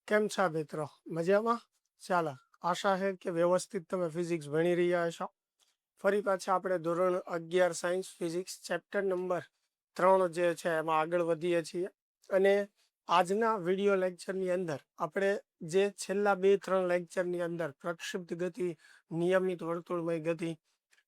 કેમ છો મિત્રો? મજામાં? ચાલો, આશા છે કે વ્યવસ્થિત તમે ફિઝિક્સ ભણી રહ્યા છો. ફરી પાછા આપણે ધોરણ 11 સાયન્સ ફિઝિક્સ ચેપ્ટર નંબર 3 જે છે એમાં આગળ વધીએ છીએ. અને આજના વિડીયો લેક્ચરની અંદર આપણે જે છેલ્લા 2-3 લેક્ચરની અંદર પ્રક્ષિપ્ત ગતિ, નિયમિત વર્તુળમય ગતિ,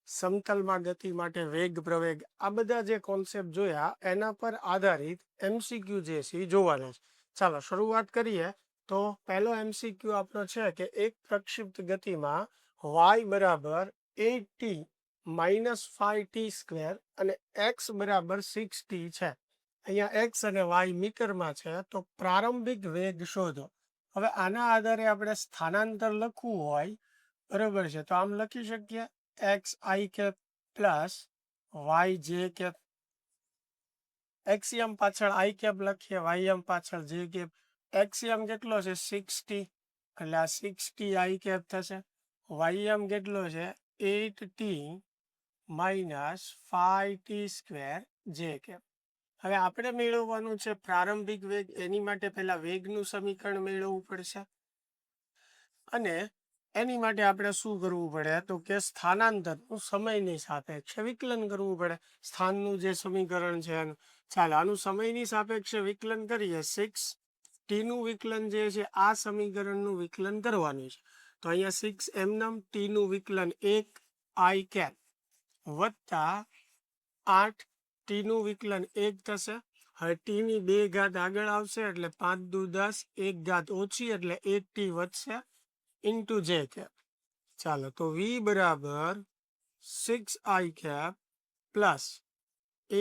સમતલમાં ગતિ માટે વેગ પ્રવેગ, આ બધા જે કોન્સેપ્ટ જોયા એના પર આધારિત MCQ જે છે એ જોવાના છે. ચાલો શરૂઆત કરીએ. તો પહેલો MCQ આપણો છે કે એક પ્રક્ષિપ્ત ગતિમાં y બરાબર 8t માઇનસ 5t સ્ક્વેર અને x બરાબર 6t છે. અહીંયા x અને y મીટરમાં છે. તો પ્રારંભિક વેગ શોધો. હવે આના આધારે આપણે સ્થાનાંતર લખવું હોય, બરાબર છે, તો આમ લખી શકીએ x i cap plus y j cap. એક્સિયમ પાછળ i કેપ લખીએ, વાયમ પાછળ j કેપ. એક્સિયમ કેટલો છે 60, એટલે આ 60 i કેપ થશે. વાયમ કેટલો છે 8t minus 5t square j cap. હવે આપણે મેળવવાનું છે પ્રારંભિક વેગ. એની માટે પહેલા વેગનું સમીકરણ મેળવવું પડશે. અને એની માટે આપણે શું કરવું પડે તો કે સ્થાનાંતરનું સમયની સાપેક્ષે વિકલન કરવું પડે. સ્થાનનું જે સમીકરણ છે એનું. ચાલો આનું સમયની સાપેક્ષે વિકલન કરીએ. 6t નું વિકલન જે છે આ સમીકરણનું વિકલન કરવાનું છે. તો અહીંયા 6 એમનમ, t નું વિકલન 1 i કેપ વત્તા 8 t નું વિકલન 1 થશે. હવે t ની 2 ઘાત આગળ આવશે એટલે 5 દુ 10, 1 ઘાત ઓછી એટલે 1t વધશે ઇન્ટુ j કેપ. ચાલો તો v બરાબર 6i cap plus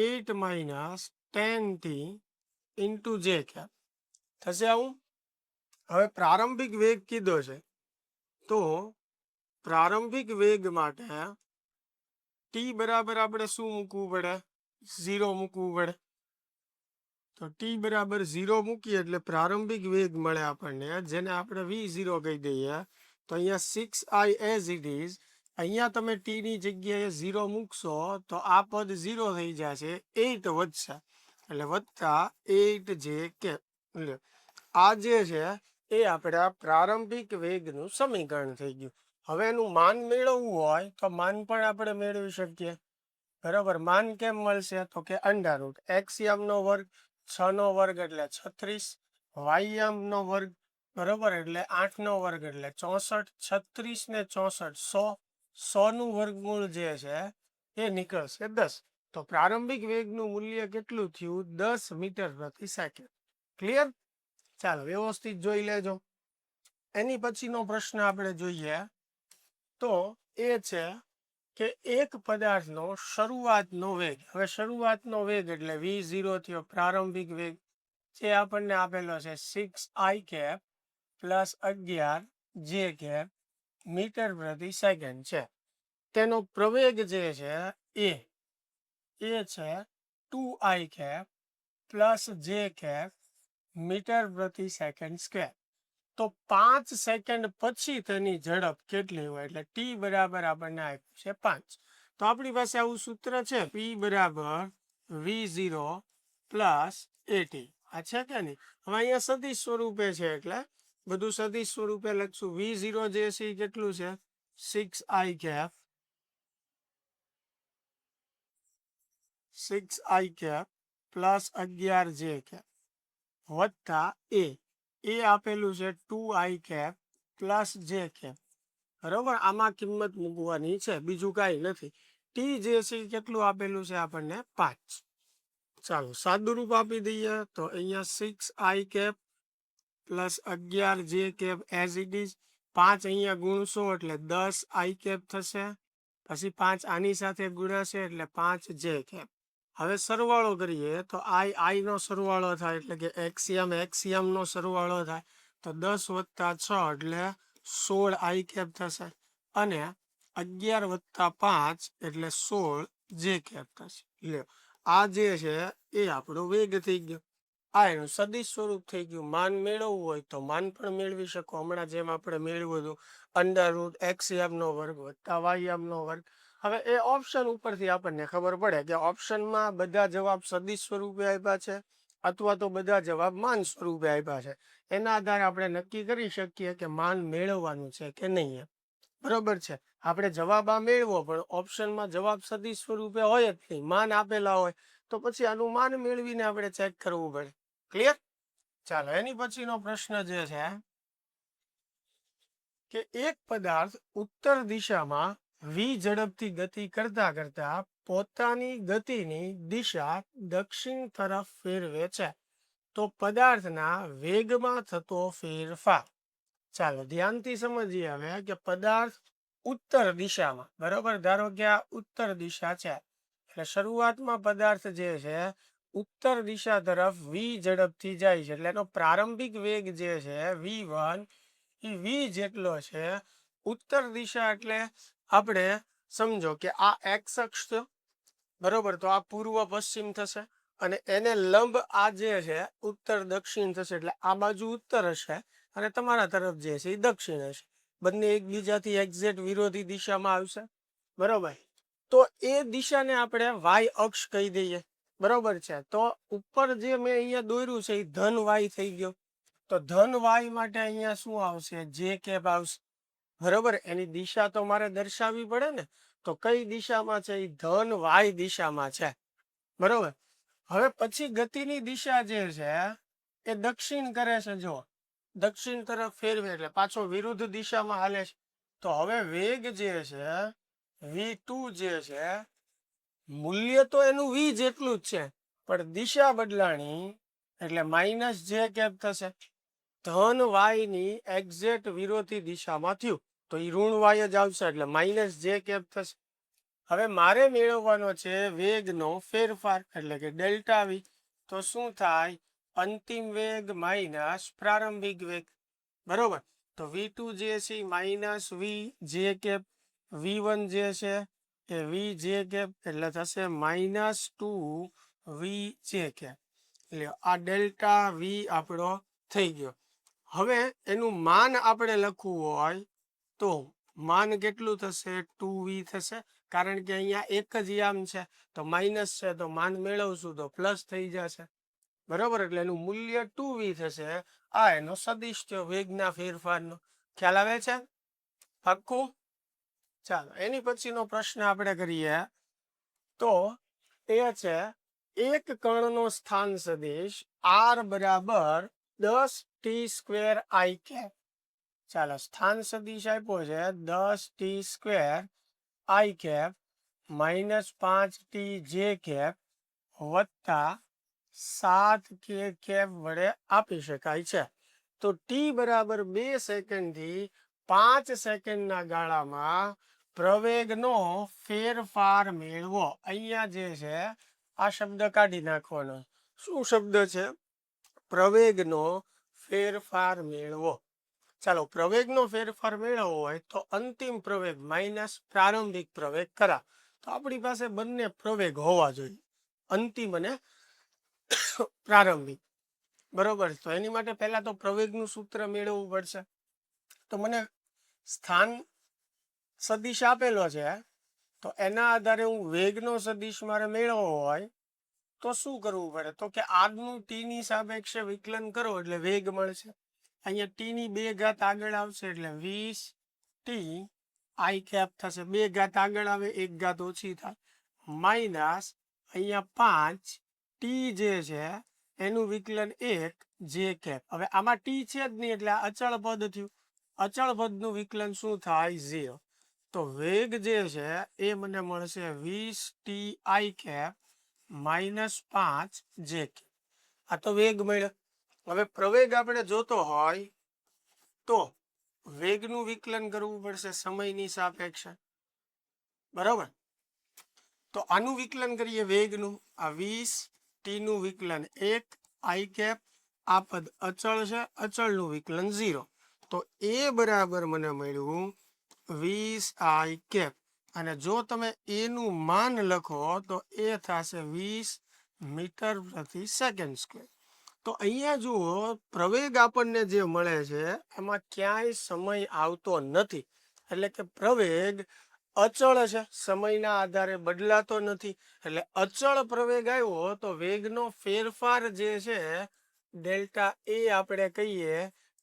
8 minus 10t into j cap થશે આવું. હવે પ્રારંભિક વેગ કીધો છે, તો પ્રારંભિક વેગ માટે t બરાબર આપણે શું મૂકવું પડે? 0 મૂકવું પડે. તો t બરાબર 0 મૂકીએ એટલે પ્રારંભિક વેગ મળે આપણને, જેને આપણે v0 કહી દઈએ. તો અહીંયા 6i એઝ ઇટ ઇઝ. અહીંયા તમે t ની જગ્યાએ 0 મૂકશો તો આ પદ 0 થઈ જશે, 8 વધશે એટલે વત્તા 8j કેપ. આ જે છે એ આપણા પ્રારંભિક વેગનું સમીકરણ થઈ ગયું. હવે એનું માન મેળવવું હોય તો માન પણ આપણે મેળવી શકીએ. બરાબર, માન કેમ મળશે તો કે અંડર રૂટ એક્સિયમ નો વર્ગ 6 નો વર્ગ એટલે 36, વાયમ નો વર્ગ બરોબર એટલે 8 નો વર્ગ એટલે 64, 36 ને 64 100 નું વર્ગમૂળ જે છે એ નીકળશે 10. તો પ્રારંભિક વેગનું મૂલ્ય કેટલું થયું? 10 મીટર પ્રતિ સેકન્ડ. ક્લિયર? ચાલો વ્યવસ્થિત જોઈ લેજો. એની પછીનો પ્રશ્ન આપણે જોઈએ તો એ છે કે એક પદાર્થનો શરૂઆતનો વેગ. હવે શરૂઆતનો વેગ એટલે v0 થયો પ્રારંભિક વેગ, જે આપણને આપેલો છે 6i cap plus 11 j cap metre પ્રતિ સેકન્ડ છે. તેનો પ્રવેગ જે છે એ છે 2i cap plus j cap metre પ્રતિ સેકન્ડ સ્ક્વેર. તો 5 સેકન્ડ પછી તેની ઝડપ કેટલી હોય? એટલે t બરાબર આપણને આપ્યું છે 5. તો આપણી પાસે આવું સૂત્ર છે p બરાબર v0 પ્લસ at. આ છે કે નહીં? હવે અહીંયા સદિશ સ્વરૂપે છે એટલે બધું સદિશ સ્વરૂપે લખશું. v0 જે છે એ કેટલું છે 6i cap 6i cap plus 11 j cap વત્તા એ આપેલું છે 2i cap plus j cap. બરોબર, આમાં કિંમત મૂકવાની છે, બીજું કાંઈ નથી. ટી જે છે કેટલું આપેલું છે આપણને 5. ચાલો સાદુરૂપ આપી દઈએ તો અહીંયા 6i cap plus 11 j cap as it is. 5 અહીંયા ગુણશો એટલે 10i કેપ થશે. પછી 5 આની સાથે ગુણાશે એટલે 5 j કેપ. હવે સરવાળો કરીએ તો i નો સરવાળો થાય એટલે કે એક્સિયમ નો સરવાળો થાય. તો 10 વત્તા 6 એટલે 16i કેપ થશે. અને 11 વત્તા 5 એટલે 16 j કેપ થશે. લ્યો, આ જે છે એ આપણો વેગ થઈ ગયો. આ એનું સદિશ સ્વરૂપ થઈ ગયું. માન મેળવવું હોય તો માન પણ મેળવી શકો, હમણાં જેમ આપણે મેળવ્યું હતું અંડર રૂટ એક્સિયમ નો વર્ગ વત્તા વાયમ નો વર્ગ. હવે એ ઓપ્શન ઉપરથી આપણને ખબર પડે કે ઓપ્શનમાં બધા જવાબ સદિશ સ્વરૂપે આપ્યા છે અથવા તો બધા જવાબ માન સ્વરૂપે આપ્યા છે. એના આધારે આપણે નક્કી કરી શકીએ કે માન મેળવવાનું છે કે નહીં. બરોબર છે. આપણે જવાબ આ મેળવો પણ ઓપ્શનમાં જવાબ સદિશ સ્વરૂપે હોય જ નહીં, માન આપેલા હોય તો પછી આનું માન મેળવીને આપણે ચેક કરવું પડે. ક્લિયર? ચાલો એની પછીનો પ્રશ્ન જે છે કે એક પદાર્થ ઉત્તર દિશામાં વી ઝડપથી ગતિ કરતા કરતા પોતાની ગતિની દિશા દક્ષિણ તરફ ફેરવે છે, તો પદાર્થના વેગમાં થતો ફેરફાર. ચાલો ધ્યાનથી સમજીએ હવે કે પદાર્થ ઉત્તર દિશામાં, બરોબર, ધારો કે આ ઉત્તર દિશા છે એટલે શરૂઆતમાં પદાર્થ જે છે ઉત્તર દિશા તરફ વી ઝડપથી જાય છે એટલે એનો પ્રારંભિક વેગ જે છે v1 એ વી જેટલો છે. ઉત્તર દિશા એટલે આપણે સમજો કે આ એક્સ અક્ષ છે, બરોબર, તો આ પૂર્વ પશ્ચિમ થશે અને એને લંબ આ જે છે ઉત્તર દક્ષિણ થશે એટલે આ બાજુ ઉત્તર હશે અને તમારા તરફ જે છે એ દક્ષિણ હશે. બંને એકબીજાથી એક્ઝેક્ટ વિરોધી દિશામાં આવશે, બરોબર. તો એ દિશાને આપણે વાય અક્ષ કહી દઈએ, બરોબર છે. તો ઉપર જે મેં અહીંયા દોર્યું છે એ ધન વાય થઈ ગયો, તો ધન વાય માટે અહીંયા શું આવશે? જે કેપ આવશે, બરોબર. એની દિશા તો મારે દર્શાવવી પડે ને, તો કઈ દિશામાં છે? એ ધન વાય દિશામાં છે, બરોબર. હવે પછી ગતિની દિશા જે છે એ દક્ષિણ કરે છે, જો દક્ષિણ તરફ ફેરવે એટલે પાછો વિરુદ્ધ દિશામાં હાલે છે. તો હવે વેગ જે છે v2 જે છે મૂલ્ય તો એનું v જેટલું જ છે પણ દિશા બદલાણી એટલે માઇનસ જે કેપ થશે. ધન વાય ની એક્ઝેક્ટ વિરોધી દિશામાં થયું તો એ ઋણ વાય જ આવશે એટલે માઇનસ જે કેપ થશે. હવે મારે મેળવવાનો છે વેગનો ફેરફાર એટલે કે ડેલ્ટા વી. તો શું થાય? અંતિમ વેગ માઇનસ પ્રારંભિક વેગ, બરોબર. તો v2 જે છે માઇનસ વી જે કેપ, v1 જે છે એ વી જે કેપ એટલે થશે માઇનસ 2 વી જે કેપ. એટલે આ ડેલ્ટા વી આપણો થઈ ગયો. હવે એનું માન આપણે લખવું હોય તો માન કેટલું થશે? 2v થશે, કારણ કે અહીંયા એક જ યામ છે તો માઇનસ છે તો માન મેળવશું તો પ્લસ થઈ જશે, બરોબર. એટલે એનું મૂલ્ય 2v થશે. આ એનો સદિશ થયો વેગના ફેરફારનો. ખ્યાલ આવે છે? પાક્કું? ચાલો એની પછીનો પ્રશ્ન આપણે કરીએ તો એ છે એક કણનો સ્થાન સદિશ r બરાબર 10t² i કેપ. ચાલો સ્થાન સદિશ આપ્યો છે 10t² i cap minus 5t જે કેપ વત્તા 7k કેપ વડે આપી શકાય છે. તો ટી બરાબર 2 સેકન્ડથી 5 સેકન્ડના ગાળામાં પ્રવેગનો ફેરફાર મેળવો. અહીંયા જે છે આ શબ્દ કાઢી નાખવાનો. શું શબ્દ છે? પ્રવેગનો ફેરફાર મેળવો. ચાલો પ્રવેગનો ફેરફાર મેળવવો હોય તો અંતિમ પ્રવેગ માઇનસ પ્રારંભિક પ્રવેગ કરા. તો આપણી પાસે બંને પ્રવેગ હોવા જોઈએ, અંતિમ અને પ્રારંભિક, બરોબર. તો એની માટે પહેલા તો પ્રવેગનું સૂત્ર મેળવવું પડશે. તો મને સ્થાન સદિશ આપેલો છે તો એના આધારે હું વેગનો સદિશ મારે મેળવવો હોય તો શું કરવું પડે? તો કે આજનું ટી ની સાપેક્ષે વિકલન કરો એટલે વેગ મળશે. અહીંયા ટી ની 2 ઘાત આગળ આવશે એટલે 20t i કેપ થશે. 2 ઘાત આગળ આવે 1 ઘાત ઓછી થાય માઇનસ અહીંયા 5t જે છે એનું વિકલન 1 જે કેપ. હવે આમાં ટી છે જ નહીં એટલે અચળ પદ થયું. અચળ પદનું વિકલન શું થાય? 0. તો વેગ જે છે એ મને મળશે 20t i કેપ માઇનસ 5 જે કેપ. આ તો વેગ મળ્યો. હવે પ્રવેગ આપણે જોતો હોય તો વેગનું વિકલન કરવું પડશે સમયની સાપેક્ષે, બરાબર. તો આનું વિકલન કરીએ વેગનું. આ 20t નું વિકલન 1 i કેપ, આ પદ અચળ છે, અચળનું વિકલન 0. તો એ બરાબર મને મળ્યું 20 i કેપ. અને જો તમે એનું માન લખો તો એ થશે 20 મીટર પ્રતિ સેકન્ડ સ્ક્વેર. તો અહીંયા જુઓ પ્રવેગ આપણને જે મળે છે એમાં ક્યાંય સમય આવતો નથી, એટલે કે પ્રવેગ અચળ છે, સમયના આધારે બદલાતો નથી. એટલે અચળ પ્રવેગ આવ્યો તો વેગનો ફેરફાર જે છે ડેલ્ટા એ આપણે કહીએ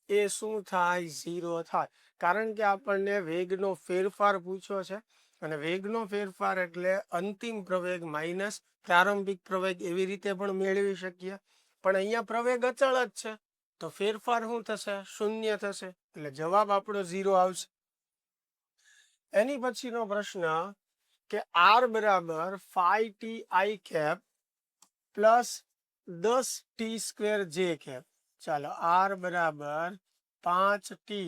એ શું થાય? 0 થાય. કારણ કે આપણને વેગનો ફેરફાર પૂછ્યો છે અને વેગનો ફેરફાર એટલે અંતિમ પ્રવેગ માઇનસ પ્રારંભિક પ્રવેગ, એવી રીતે પણ મેળવી શકીએ. પણ અહીંયા પ્રવેગ અચળ જ છે તો ફેરફાર શું થશે? શૂન્ય થશે. એટલે જવાબ આપણો 0 આવશે. એની પછીનો પ્રશ્ન કે આર બરાબર 5t I cap plus 10t square J cap. ચાલો, આર બરાબર 5t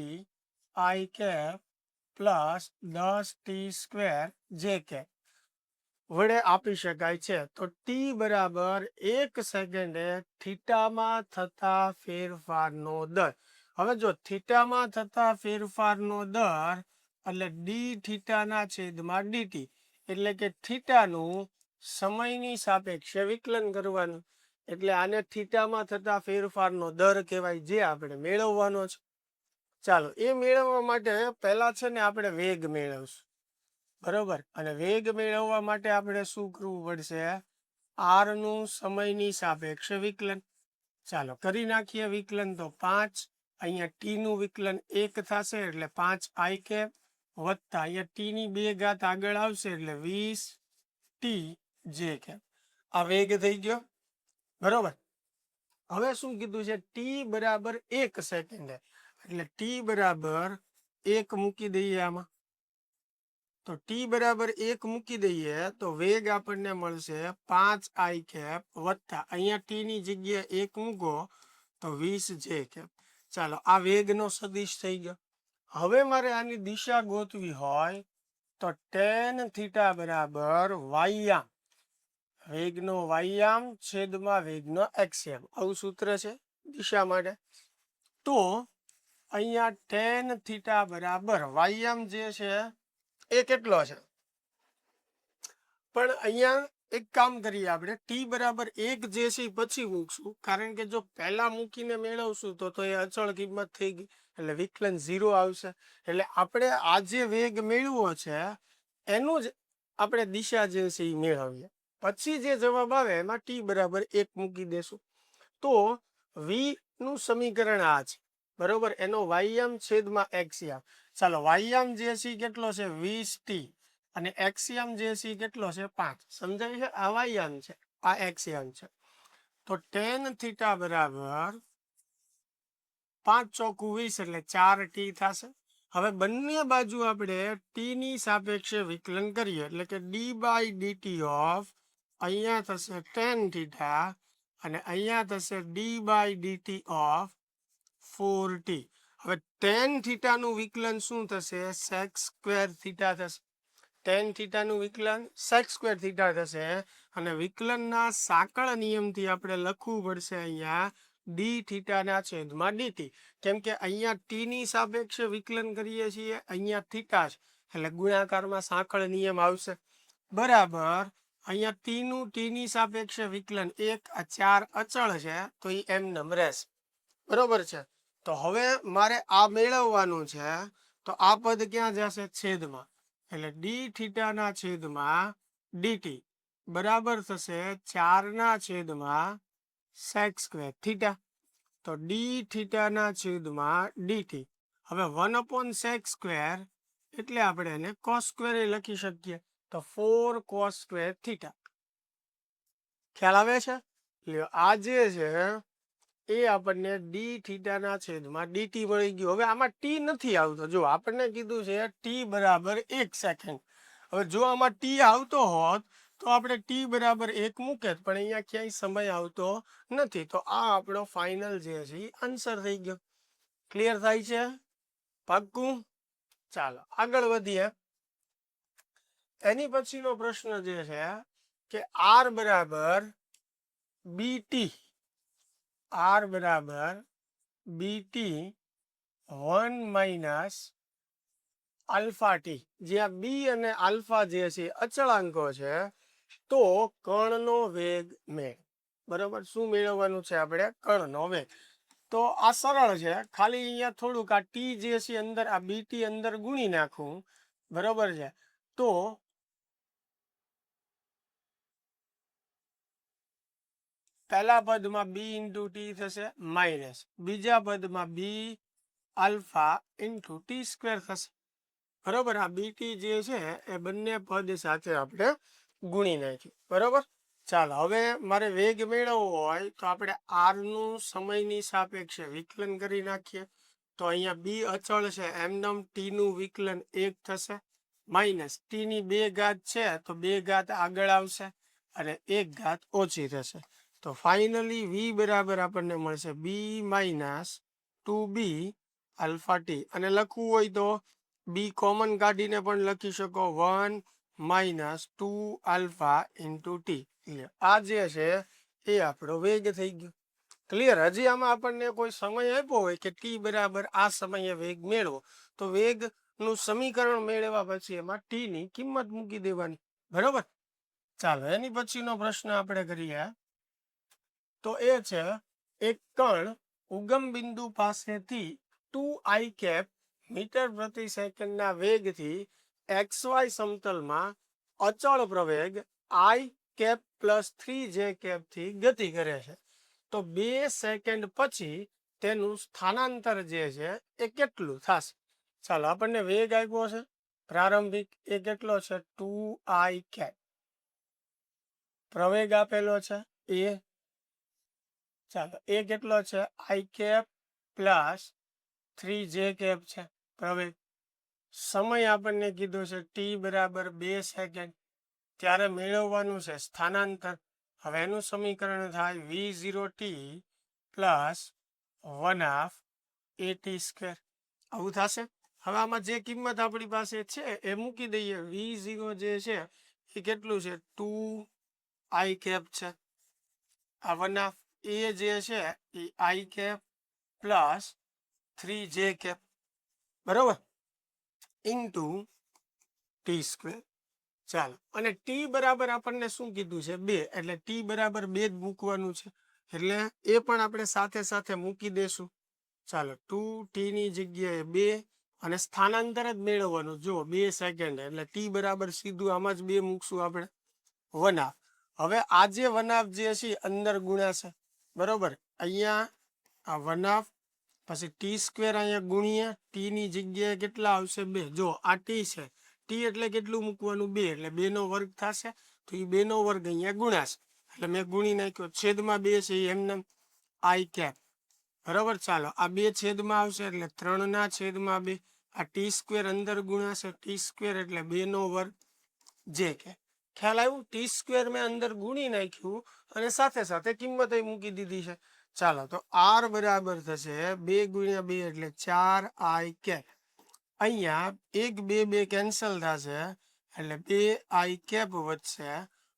I cap plus 10t square J cap વડે આપી શકાય છે. તો ટી બરાબર 1 સેકન્ડે થીટામાં થતા ફેરફારનો દર. હવે જો થીટામાં થતા ફેરફારનો દર એટલે ડી થીટાના છેદમાં ડીટી, એટલે કે થીટાનું સમયની સાપેક્ષે વિકલન કરવાનું. એટલે આને થીટામાં થતા ફેરફારનો દર કહેવાય, જે આપણે મેળવવાનો છે. ચાલો, એ મેળવવા માટે પહેલા છે ને આપણે વેગ મેળવશું, બરોબર. અને વેગ મેળવવા માટે આપણે શું કરવું પડશે? આર નું સમયની સાપેક્ષે વિકલન. ચાલો કરી નાખીએ વિકલન. તો 5 અહીંયા ટી નું વિકલન 1 થશે એટલે 5 આઈ કેપ વત્તા અહીંયા ટી ની 2 ઘાત આગળ આવશે એટલે 20 ટી જે કેપ. આ વેગ થઈ ગયો, બરોબર. હવે શું કીધું છે? ટી બરાબર 1 સેકન્ડે, એટલે ટી બરાબર 1 મૂકી દઈએ આમાં. તો ટી બરાબર 1 મૂકી દઈએ તો વેગ આપણને મળશે 5 આઈ કેપ વત્તા અહીંયા ટી ની જગ્યાએ 1 મૂકો તો 20 જે કેપ. ચાલો, આ વેગનો સદિશ થઈ ગયો. હવે મારે આની દિશા ગોતવી હોય તો ટેન થીટા બરાબર વાયામ, વેગનો વાયામ છેદમાં વેગનો એક્સયામ, આવું સૂત્ર છે દિશા માટે. તો અહીંયા ટેન થીટા બરાબર વાયામ જે છે એ કેટલો છે? પણ અહીંયા એક કામ કરીએ, આપણે ટી બરાબર 1 જે છે એ પછી મૂકશું, કારણ કે જો પહેલા મૂકીને મેળવશું તો એ અચળ કિંમત થઈ ગઈ એટલે વિકલન 0 આવશે. એટલે આપણે આ જે વેગ મેળવો છે એનું જ આપણે દિશા જે છે એ મેળવીએ. પછી જે જવાબ આવે એમાં ટી બરાબર 1 મૂકી દેશું. તો વી નું સમીકરણ આ છે, બરોબર. એનો વાયામ છેદમાં એક્સયામ. ચાલો, વાયામ જે છે કેટલો છે? 20t અને એક્સયામ જે છે કેટલો છે? 5. સમજાય છે? આ વાયામ છે, આ એક્સયામ છે. તો ટેન થીટા બરાબર 5 ચોકુ 20 એટલે 4t થશે. હવે બંને બાજુ આપણે ટી ની સાપેક્ષે વિકલન કરીએ એટલે કે ડી બાય ડીટી ઓફ અહીંયા થશે ટેન થીટા અને અહીંયા થશે D by DT of 4t. હવે ટેન થીટાનું વિકલન શું થશે? સેક સ્ક્વેર થીટા થશે. ટેન થીટાનું વિકલન સેક સ્ક્વેર થીટા થશે. અને વિકલનના સાંકળ નિયમથી આપણે લખવું પડશે અહીંયા ડી થીટાના છેદમાં ડીટી. કેમ કે અહીંયા ટી ની સાપેક્ષે વિકલન કરીએ છીએ, અહીંયા થીટા છે એટલે ગુણાકારમાં સાંકળ નિયમ આવશે, બરાબર. અહીંયા ટી ની સાપેક્ષે વિકલન 1, આ 4 અચળ છે તો એ એમનેમ રહેશે, બરોબર છે. તો હવે મારે આ મેળવવાનું છે તો આ પદ ક્યાં જશે? છેદમાં. એટલે ડી થીટાના છેદમાં ડીટી બરાબર થશે 4 ના છેદમાં સેક સ્ક્વેર થીટા. તો ડી થીટાના છેદમાં ડીટી. હવે 1 સેક સ્ક્વેર એટલે આપણે એને કોસ સ્ક્વેર લખી શકીએ. તો 4 કોસ સ્ક્વેર થીટા. ખ્યાલ આવે છે? આ જે છે એ આપણને ડી થીટાના છેદમાં ડીટી મળી ગયું. હવે આમાં ટી નથી આવતો. જો આપણને કીધું છે ટી બરાબર 1 સેકન્ડ. હવે જો આમાં ટી આવતો હોત તો આપણે ટી બરાબર 1 મૂકે, પણ અહીંયા ક્યાંય સમય આવતો નથી. તો આ આપણો ફાઇનલ જે છે એ આન્સર થઈ ગયો. ક્લિયર થાય છે? પાક્કું? ચાલો આગળ વધીએ. એની પછીનો પ્રશ્ન જે છે કે આર બરાબર બીટી, આર બરાબર બીટી 1 માઇનસ આલ્ફા ટી, જ્યાં બી અને આલ્ફા જે છે અચળાંકો છે, તો કણનો વેગ મેળ. બરોબર, શું મેળવવાનું છે આપણે? કણનો વેગ. તો આ સરળ છે, ખાલી અહીંયા થોડુંક આ ટી જે છે અંદર, આ બીટી અંદર ગુણી નાખવું, બરોબર છે. તો પહેલા પદમાં બી ઇન્ટુ ટી થશે માઇનસ, બીજા પદમાં બી આલ્ફા ઇન્ટુ ટી સ્ક્વેર થશે. બરોબર, આ બીટી જે છે એ બંને પદ સાથે આપણે ગુણી નાખી. બરોબર, ચાલો હવે મારે વેગ મેળવવો હોય તો આપણે આર નું સમયની સાપેક્ષે વિકલન કરી નાખીએ. તો અહીંયા બી અચળ છે, એમનેમ ટી નું વિકલન 1 થશે, માઇનસ ટી ની 2 ઘાત છે તો 2 ઘાત આગળ આવશે અને 1 ઘાત ઓછી થશે. તો ફાઇનલી વી બરાબર આપણને મળશે બી માઇનસ 2b આલ્ફા ટી, અને લખવું હોય તો બી કોમન કાઢીને પણ લખી શકો 1 માઇનસ 2 આલ્ફા ઇન્ટુ ટી. આ જે છે એ આપણો વેગ થઈ ગયો. ક્લિયર? હજી આમાં આપણને કોઈ સમય આપ્યો હોય કે ટી બરાબર આ સમયે વેગ મેળવો, તો વેગ નું સમીકરણ મેળવ્યા પછી એમાં ટી ની કિંમત મૂકી દેવાની. બરોબર, ચાલો એની પછીનો પ્રશ્ન આપણે કરીએ. તો એ છે એક કણ ઉગમ બિંદુ પાસેથી 2i કેપ મીટર પ્રતિ સેકન્ડના વેગથી XY સમતલમાં અચળ પ્રવેગ i cap plus 3j cap થી ગતિ કરે છે. તો 2 સેકન્ડ પછી તેનું સ્થાનાંતર જે છે એ કેટલું થશે? ચાલો આપણને વેગ આપ્યો છે પ્રારંભિક, એ કેટલો છે 2i કેપ. પ્રવેગ આપેલો છે એ, ચાલો એ કેટલો છે i cap plus 3j cap છે પ્રવેગ. સમય આપણને કીધું છે ટી બરાબર 2 સેકન્ડ, ત્યારે મેળવવાનું છે સ્થાનાંતર. હવે એનું સમીકરણ થાય v0t પ્લસ 1/2 at સ્ક્વેર. આવું થશે. હવે આમાં જે કિંમત આપણી પાસે છે એ મૂકી દઈએ. v0 જે છે એ કેટલું છે 2i કેપ છે, આ 1/2 એ જે છે એ i cap plus 3j cap, બરોબર, ઇન્ટુ ટી સ્ક્વેર. ચાલો, અને ટી બરાબર આપણને શું કીધું છે 2, એટલે ટી બરાબર 2 જ મૂકવાનું છે, એટલે એ પણ આપણે સાથે સાથે મૂકી દેશું. ચાલો 2t ની જગ્યાએ 2 અને સ્થાનાંતર જ મેળવવાનું. જો 2 સેકન્ડ એટલે ટી બરાબર સીધું આમાં જ 2 મૂકશું આપણે 1/2. હવે આ જે 1/2 જે છે અંદર ગુણ્યાશે. બરોબર, અહીંયા આ 1/2 પછી ટી સ્ક્વેર અહીંયા ગુણ્યા ટી ની જગ્યાએ કેટલા આવશે 2. જો આ ટી છે, ટી એટલે કેટલું મૂકવાનું 2, એટલે 2 નો વર્ગ થશે, તો એ 2 નો વર્ગ અહીંયા ગુણાશે, એટલે મેં ગુણી નાખ્યો. છેદમાં 2 છે એમને i કેપ. બરોબર, ચાલો આ 2 છેદમાં આવશે એટલે 3 ના છેદમાં 2. આ ટી સ્ક્વેર અંદર ગુણાશે, ટી સ્ક્વેર એટલે 2 નો વર્ગ જે કે. ખ્યાલ આવ્યું? ટી સ્ક્વેર મેં અંદર ગુણી નાખ્યું અને સાથે સાથે કિંમત મૂકી દીધી છે. ચાલો, તો આર બરાબર થશે 2 ગુણ્યા 2 એટલે 4i કેપ. અહીંયા 1 2 2 કેન્સલ થશે એટલે 2i કેપ વધશે,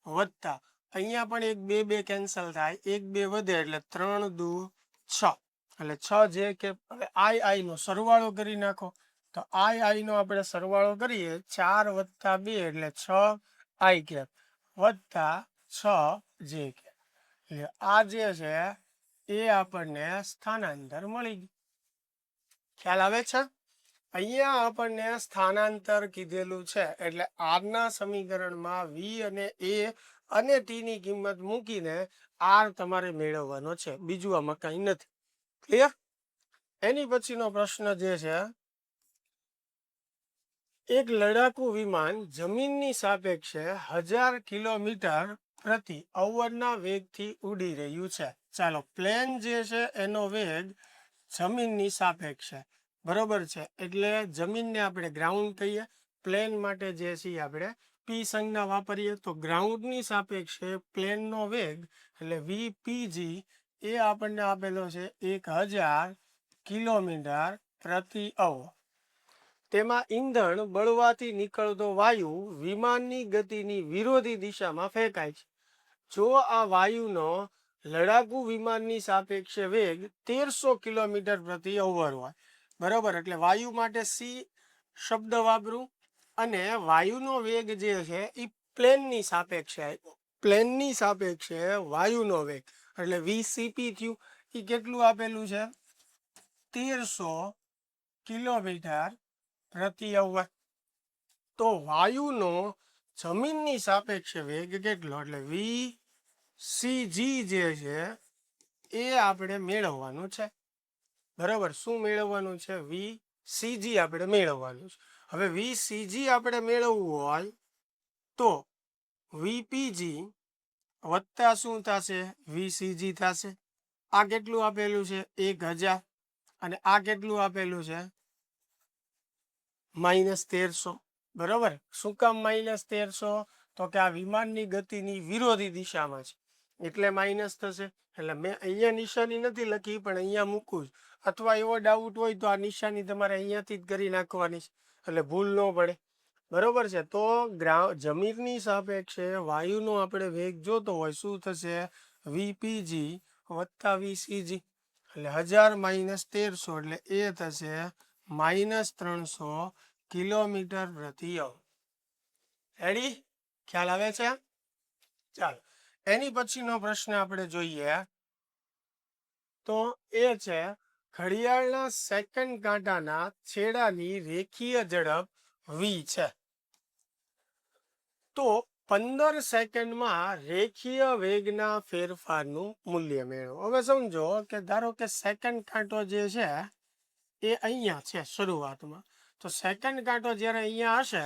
વત્તા અહીંયા પણ 1 2 2 કેન્સલ થાય, 1 2 વધે એટલે 3 દુ 6, એટલે 6 જે કેપ. હવે i નો સરવાળો કરી નાખો. તો i નો આપણે સરવાળો કરીએ 4 વત્તા 2 એટલે 6i કેપ વત્તા 6 જે કેપ. એટલે આ જે છે એ આપણને સ્થાનાંતર મળી ગયું. ખ્યાલ આવે છે? અહીંયા આપણને સ્થાનાંતર કીધેલું છે, એટલે આર ના સમીકરણમાં વી અને એ અને ટી ની કિંમત મૂકીને આર તમારે મેળવવાનો છે, બીજું આમાં કંઈ નથી. ક્લિયર? એની પછીનો પ્રશ્ન જે છે, એક લડાકુ વિમાન જમીનની સાપેક્ષે 1000 કિલોમીટર પ્રતિ અવરના વેગથી ઉડી રહ્યું છે. ચાલો, પ્લેન જે છે એનો વેગ જમીનની સાપેક્ષે, બરોબર છે, એટલે જમીનને આપણે ગ્રાઉન્ડ કહીએ, પ્લેન માટે જે છે આપણે પી સંજ્ઞા વાપરીએ. તો ગ્રાઉન્ડની સાપેક્ષે પ્લેનનો વેગ એટલે વીપીજી એ આપણને આપેલો છે 1000 કિલોમીટર પ્રતિ અવર. તેમાં ઈંધણ બળવાથી નીકળતો વાયુ વિમાનની ગતિની વિરોધી દિશામાં ફેંકાય છે. જો આ વાયુનો લડાકુ વિમાનની સાપેક્ષે વેગ 1300 કિલોમીટર પ્રતિ અવર હોય, બરોબર, એટલે વાયુ માટે સી શબ્દ વાપરું, અને વાયુનો વેગ જે છે એ પ્લેનની સાપેક્ષે આપ્યો. પ્લેનની સાપેક્ષે વાયુનો વેગ એટલે વીસીપી થયું, એ કેટલું આપેલું છે 1300 કિલોમીટર પ્રતિ અવર. તો વાયુનો જમીનની સાપેક્ષે વેગ કેટલો, એટલે VCG જે છે એ આપણે મેળવવાનું છે. બરાબર, શું મેળવવાનું છે? VCG આપણે મેળવવાનું છે. હવે VCG આપણે મેળવવું હોય તો VPG વત્તા શું થશે? VCG થશે. આ કેટલું આપેલું છે? 1000. અને આ કેટલું આપેલું છે? -1300. બરોબર. શું કામ -1300? તો કે આ વિમાનની ગતિની વિરોધી દિશામાં છે એટલે માઇનસ થશે. એટલે મેં અહીંયા નિશાની નથી લખી પણ અહીંયા મૂકું છું. અથવા એવો ડાઉટ હોય તો આ નિશાની તમારે અહીંયાથી જ કરી નાખવાની છે એટલે ભૂલ ન પડે. બરોબર છે. તો જમીનની સાપેક્ષે વાયુનો આપણે વેગ જોતો હોય શું થશે? VPG વત્તા VCG એટલે 1000 - 1300 એટલે એ થશે -300 કિલોમીટર પ્રતિ અવર. રેડી? ખ્યાલ આવે છે? ચાલો એની પછીનો પ્રશ્ન આપણે જોઈએ તો એ છે ઘડિયાળના સેકન્ડ કાંટાના છેડાની રેખીય ઝડપ v છે. તો 15 સેકન્ડમાં રેખીય વેગના ફેરફારનું મૂલ્ય મેળવો. હવે સમજો કે ધારો કે સેકન્ડ કાંટો જે છે એ અહીંયા છે શરૂઆતમાં. તો સેકન્ડ કાંટો જ્યારે અહીંયા હશે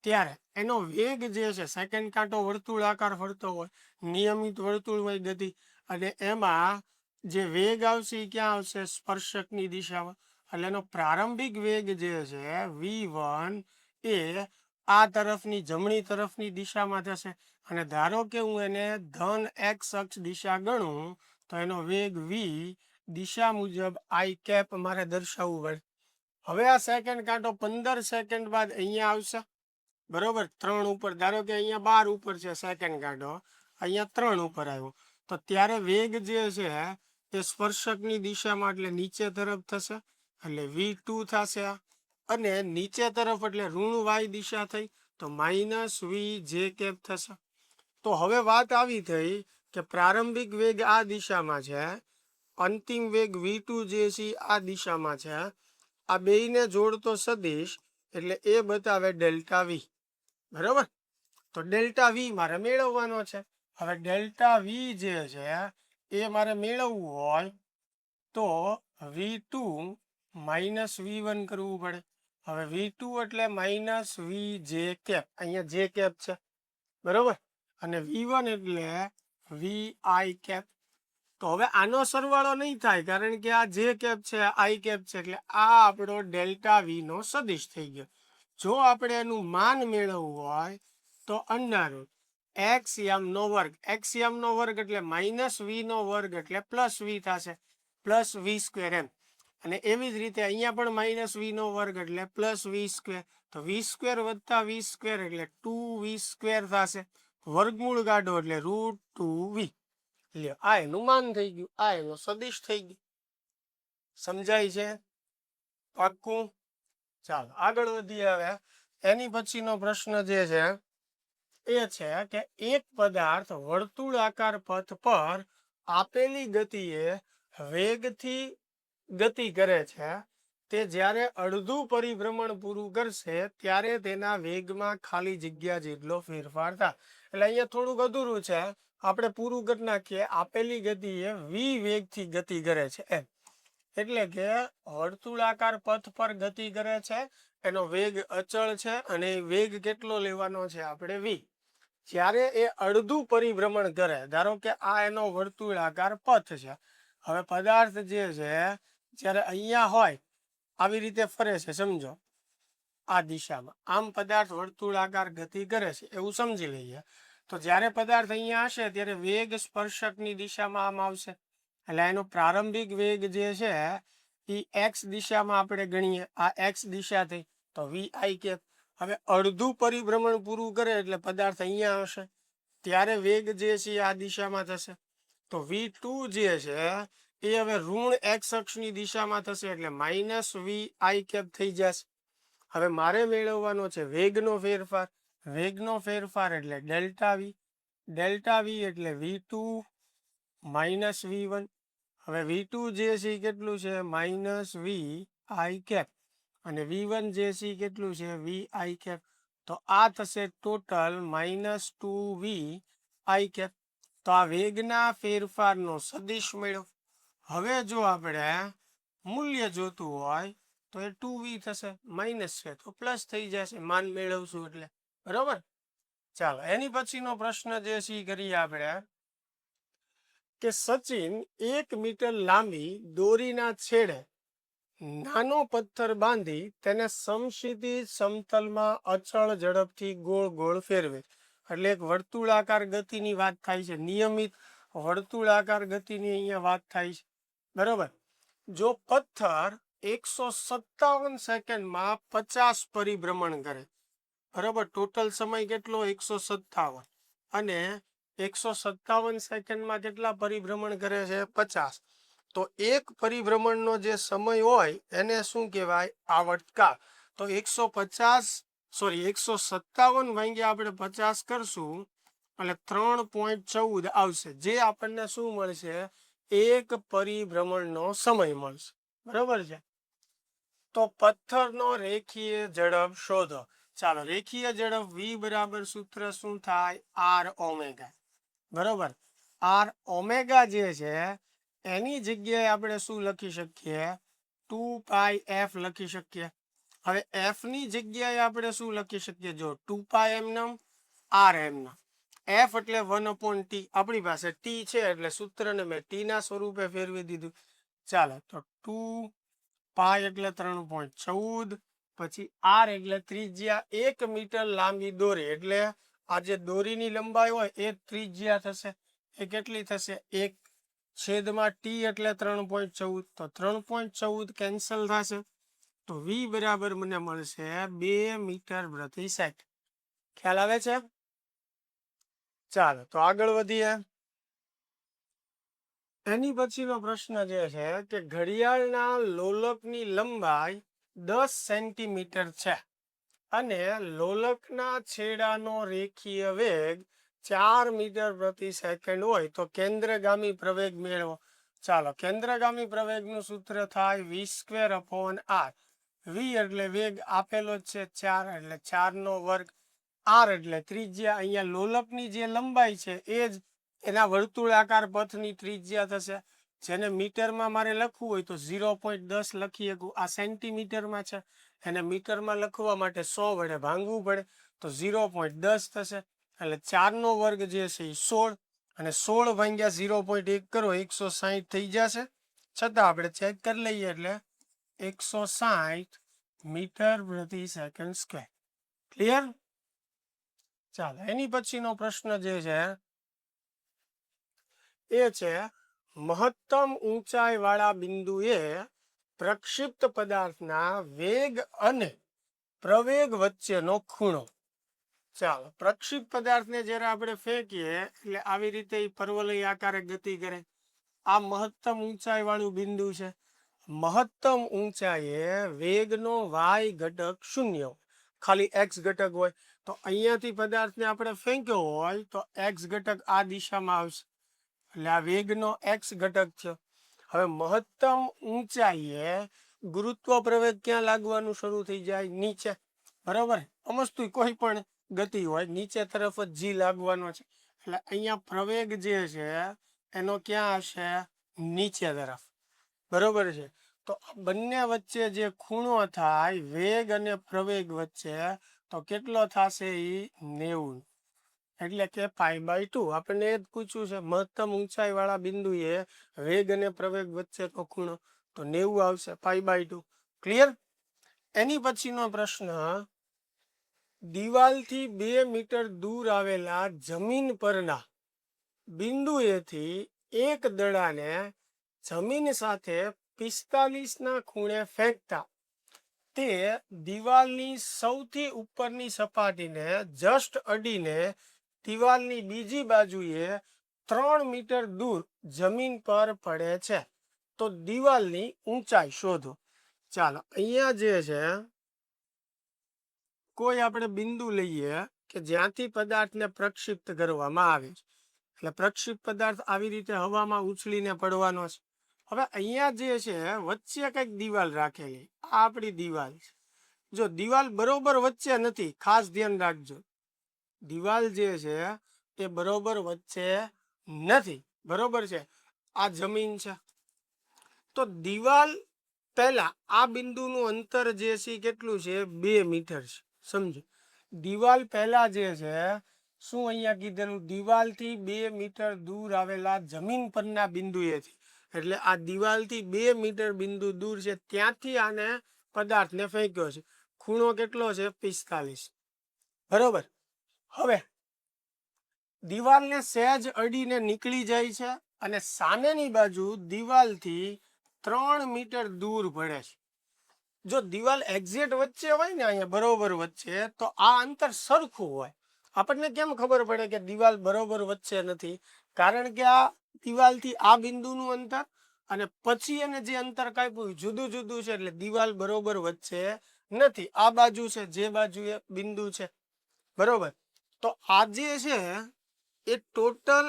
ત્યારે એનો વેગ જે છે, સેકન્ડ કાંટો વર્તુળાકાર ફરતો હોય, નિયમિત વર્તુળમય ગતિ, અને એમાં જે વેગ આવશે એ ક્યાં આવશે? સ્પર્શકની દિશામાં. એટલે એનો પ્રારંભિક વેગ જે છે V1 એ આ તરફની જમણી તરફની દિશામાં થશે. અને ધારો કે હું એને ધન x અક્ષ દિશા ગણું તો એનો વેગ v દિશા મુજબ I કેપ મારે દર્શાવવું પડે. હવે આ સેકન્ડ કાંટો 15 સેકન્ડ બાદ અહીંયા આવશે. બરોબર, 3 ઉપર. ધારો કે અહીંયા 12 ઉપર છે સેકન્ડ કાંટો, અહીંયા 3 ઉપર આવ્યો તો ત્યારે વેગ જે છે એ સ્પર્શકની દિશામાં એટલે નીચે તરફ થશે એટલે V2 થશે. અને નીચે તરફ એટલે ઋણ y દિશા થઈ તો -v જે કેપ થશે. તો હવે વાત આવી થઈ કે પ્રારંભિક વેગ આ દિશામાં છે, અંતિમ વેગ V2 જે છે આ દિશામાં છે. આ બેયને જોડતો સદિશ એટલે એ બતાવે ડેલ્ટા v. બરોબર, તો ડેલ્ટા v મારે મેળવવાનો છે. હવે ડેલ્ટા v જે છે એ મારે મેળવવું હોય તો V2 - V1 કરવું પડે. હવે V2 એટલે -v જે કેપ, અહીંયા જે કેપ છે. બરોબર, અને V1 એટલે vi કેપ. તો હવે આનો સરવાળો નહીં થાય કારણ કે આ જે કેપ છે I કેપ છે એટલે આ આપણો ડેલ્ટા v નો સદિશ થઈ ગયો. જો આપણે એનું માન મેળવવું હોય તો અંડર x નો વર્ગ. x નો વર્ગ એટલે -v નો વર્ગ એટલે +v થશે, +v². એમ. અને એવી જ રીતે અહીંયા પણ -v નો વર્ગ એટલે +v². તો v² વત્તા v² એટલે 2v² થશે. વર્ગમૂળ કાઢો એટલે √2v. લ્યો, આ એનું માન થઈ ગયું, આ એનો સદિશ થઈ ગયું. સમજાય છે? પાક્કું? ચાલો આગળ વધીએ. હવે એની પછીનો પ્રશ્ન જે છે એ છે કે એક પદાર્થ વર્તુળાકાર પથ પર આપેલી ગતિએ વેગથી ગતિ કરે છે તે જ્યારે અડધું પરિભ્રમણ પૂરું કરશે ત્યારે તેના વેગમાં ખાલી જગ્યા જેટલો ફેરફાર થાય. એટલે અહીંયા થોડુંક અધૂરું છે, આપણે પૂરું કરી નાખીએ. આપેલી ગતિએ v વેગથી ગતિ કરે છે એમ. એટલે કે વર્તુળાકાર પથ પર ગતિ કરે છે, એનો વેગ અચળ છે અને વેગ કેટલો લેવાનો છે આપણે v. જ્યારે એ અડધું પરિભ્રમણ કરે, ધારો કે આ એનો વર્તુળાકાર પથ છે. હવે પદાર્થ જે છે જ્યારે અહીંયા હોય આવી રીતે ફરે છે, સમજો આ દિશામાં, આમ પદાર્થ વર્તુળાકાર ગતિ કરે છે એવું સમજી લઈએ. તો જ્યારે પદાર્થ અહીંયા હશે ત્યારે વેગ સ્પર્શકની દિશામાં આમ આવશે એટલે એનો પ્રારંભિક વેગ જે છે એ x દિશામાં આપણે ગણીએ, આ x દિશા થઈ તો vi કેપ. હવે અડધું પરિભ્રમણ પૂરું કરે એટલે પદાર્થ અહીંયા હશે ત્યારે વેગ જે છે આ દિશામાં થશે તો v2 જે છે એ હવે ઋણ x અક્ષની દિશામાં થશે એટલે -vi કેપ થઈ જશે. હવે મારે મેળવવાનો છે વેગનો ફેરફાર. વેગનો ફેરફાર એટલે ડેલ્ટા v. ડેલ્ટા v એટલે v2 - v1. હવે v2 જે છે કેટલું છે? -vi cap. અને v1 જે છે કેટલું છે? vi cap. તો આ થશે ટોટલ -2v i કેપ. તો આ વેગના ફેરફારનો સદિશ મળ્યો. હવે જો આપણે મૂલ્ય જોતું હોય તો એ 2v થશે, માઇનસ છે તો પ્લસ થઈ જશે, માન મેળવશું એટલે. બરોબર. ચાલો એની પછીનો પ્રશ્ન જે છે એ કરીએ આપણે કે સચિન 1 મીટર લાંબી દોરીના છેડે નાનો પથ્થર બાંધી તેને સમક્ષિતિજ સમતલમાં અચળ ઝડપથી ગોળ ગોળ ફેરવે. એટલે એક વર્તુળાકાર ગતિની વાત થાય છે, નિયમિત વર્તુળાકાર ગતિની અહીંયા વાત થાય છે. બરોબર. જો પથ્થર 157 સેકન્ડમાં 50 પરિભ્રમણ કરે, બરોબર, ટોટલ સમય કેટલો 157, અને 157 સેકન્ડમાં કેટલા પરિભ્રમણ કરે છે 50, તો એક પરિભ્રમણનો જે સમય હોય એને શું કહેવાય આવર્તકાળ. તો 157 ભાગ્યા આપણે 50 કરશું એટલે 3.14 આવશે, જે આપણને શું મળશે એક પરિભ્રમણનો સમય મળશે. બરોબર છે. તો પથ્થરનો રેખીય ઝડપ શોધો. ચાલો રેખીય ઝડપ v બરાબર સૂત્ર શું થાય r ઓમેગા. બરોબર. r ઓમેગા જે છે એની જગ્યાએ આપણે શું લખી શકીએ 2πf લખી શકીએ. હવે f ની જગ્યાએ આપણે શું લખી શકીએ, જો 2π એમનેમ r એમનેમ, f એટલે 1/t, આપણી પાસે t છે એટલે સૂત્રને મેં t ના સ્વરૂપે ફેરવી દીધું. ચાલો તો 2π એટલે 3.14, પછી r એટલે ત્રિજ્યા 1 મીટર લાંબી દોરી, એટલે આ જે દોરીની લંબાઈ હોય એ ત્રિજ્યા થશે. એ કેટલી થશે 1/t એટલે 3.14, તો 3.14 કેન્સલ થશે, તો v બરાબર મને મળશે 2 મીટર પ્રતિ સેકન્ડ. ખ્યાલ આવે છે? ચાલો તો આગળ વધીએ. એની પછીનો પ્રશ્ન જે છે કે ઘડિયાળના લોલકની લંબાઈ 10 સેન્ટીમીટર છે અને લોલકના છેડાનો રેખીય વેગ 4 મીટર પ્રતિ સેકન્ડ હોય તો કેન્દ્રગામી પ્રવેગ મેળવો. ચાલો કેન્દ્રગામી પ્રવેગનું સૂત્ર થાય v²/r. v એટલે વેગ આપેલો જ છે 4, એટલે 4 નો વર્ગ, r એટલે ત્રિજ્યા, અહીંયા લોલકની જે લંબાઈ છે એ જ એના વર્તુળાકાર પથની ત્રિજ્યા થશે, જેને મીટરમાં મારે લખવું હોય તો 0.10 લખી શકું. આ સેન્ટીમીટરમાં છે, એને મીટરમાં લખવા માટે 100 વડે ભાંગવું પડે, તો 0.10 થશે, એટલે 4 નો વર્ગ જે છે એ 16, અને 16 ભાગ્યા 0.1 કરો 160 થઈ જશે. છતાં આપણે ચેક કરી લઈએ એટલે 160 મીટર પ્રતિ સેકન્ડ સ્ક્વેર. ક્લિયર? ચાલો એની પછીનો પ્રશ્ન જે છે એ છે મહત્તમ ઊંચાઈ વાળા બિંદુએ પ્રક્ષિપ્ત પદાર્થના વેગ અને પ્રવેગ વચ્ચેનો ખૂણો. ચાલો પ્રક્ષિપ્ત પદાર્થને જ્યારે આપણે ફેંકીએ એટલે આવી રીતે પરવલય આકારે ગતિ કરે. આ મહત્તમ ઊંચાઈ વાળું બિંદુ છે. મહત્તમ ઊંચાઈએ વેગનો y ઘટક 0, ખાલી x ઘટક હોય, તો અહીંયાથી પદાર્થને આપણે ફેંક્યો હોય તો x ઘટક આ દિશામાં આવશે, એટલે આ વેગનો x ઘટક છે. હવે મહત્તમ ઊંચાઈએ ગુરુત્વ પ્રવેગ ક્યાં લાગવાનું શરૂ થઈ જાય નીચે. બરાબર, સમજતું કોઈ પણ ગતિ હોય નીચે તરફ જ g લાગવાનો છે, એટલે અહીંયા પ્રવેગ જે છે એનો ક્યાં હશે નીચે તરફ. બરોબર છે. તો બંને વચ્ચે જે ખૂણો થાય વેગ અને પ્રવેગ વચ્ચે, તો કેટલો થશે એ 90, એટલે કે π/2. આપણને એ જ પૂછ્યું છે મહત્તમ ઊંચાઈ વાળા બિંદુએ વેગ અને પ્રવેગ વચ્ચેનો ખૂણો, તો 90 આવશે π/2. ક્લિયર? એની પછીનો પ્રશ્ન દિવાલથી 2 મીટર દૂર આવેલા જમીન પરના બિંદુએથી એક દડાને જમીન સાથે 45 ના ખૂણે ફેંકતા તે દિવાલની સૌથી ઉપરની સપાટીને જસ્ટ અડીને દિવાલની બીજી બાજુએ 3 મીટર દૂર જમીન પર પડે છે, તો દિવાલની ઊંચાઈ શોધો. ચાલો અહીંયા જે છે કોઈ આપણે બિંદુ લઈએ કે જ્યાંથી પદાર્થને પ્રક્ષિપ્ત કરવામાં આવે છે, એટલે પ્રક્ષિપ્ત પદાર્થ આવી રીતે હવામાં ઉછળીને પડવાનો છે. હવે અહીંયા જે છે વચ્ચે કંઈક દિવાલ રાખેલી, આ આપણી દિવાલ છે. જો દિવાલ બરોબર વચ્ચે નથી, ખાસ ધ્યાન રાખજો, દિવાલ જે છે એ બરોબર વચ્ચે નથી, બરોબર છે, આ જમીન છે, તો દિવાલ પહેલા આ બિંદુનું અંતર જે છે કેટલું છે 2 મીટર છે, સમજો દિવાલ પહેલા જે છે શું અહીંયા કીધેલું, દિવાલથી 2 મીટર દૂર આવેલા જમીન પરના બિંદુએથી, એટલે આ દિવાલથી 2 મીટર બિંદુ દૂર છે ત્યાંથી આને પદાર્થને ફેંક્યો છે, ખૂણો કેટલો છે 45, બરોબર. હવે દિવાલને સહેજ અડીને નીકળી જાય છે અને સામેની બાજુ દિવાલથી 3 મીટર દૂર પડે છે. જો દિવાલ એક્ઝેક્ટ વચ્ચે હોય ને અહીંયા બરોબર વચ્ચે, તો આ અંતર સરખું હોય. આપણને કેમ ખબર પડે કે દિવાલ બરોબર વચ્ચે નથી? કારણ કે આ દિવાલથી આ બિંદુનું અંતર અને પછી એને જે અંતર કાપ્યું જુદું જુદું છે, એટલે દિવાલ બરોબર વચ્ચે નથી. આ બાજુ છે જે બાજુ એ બિંદુ છે, બરોબર. તો આ જે છે એ ટોટલ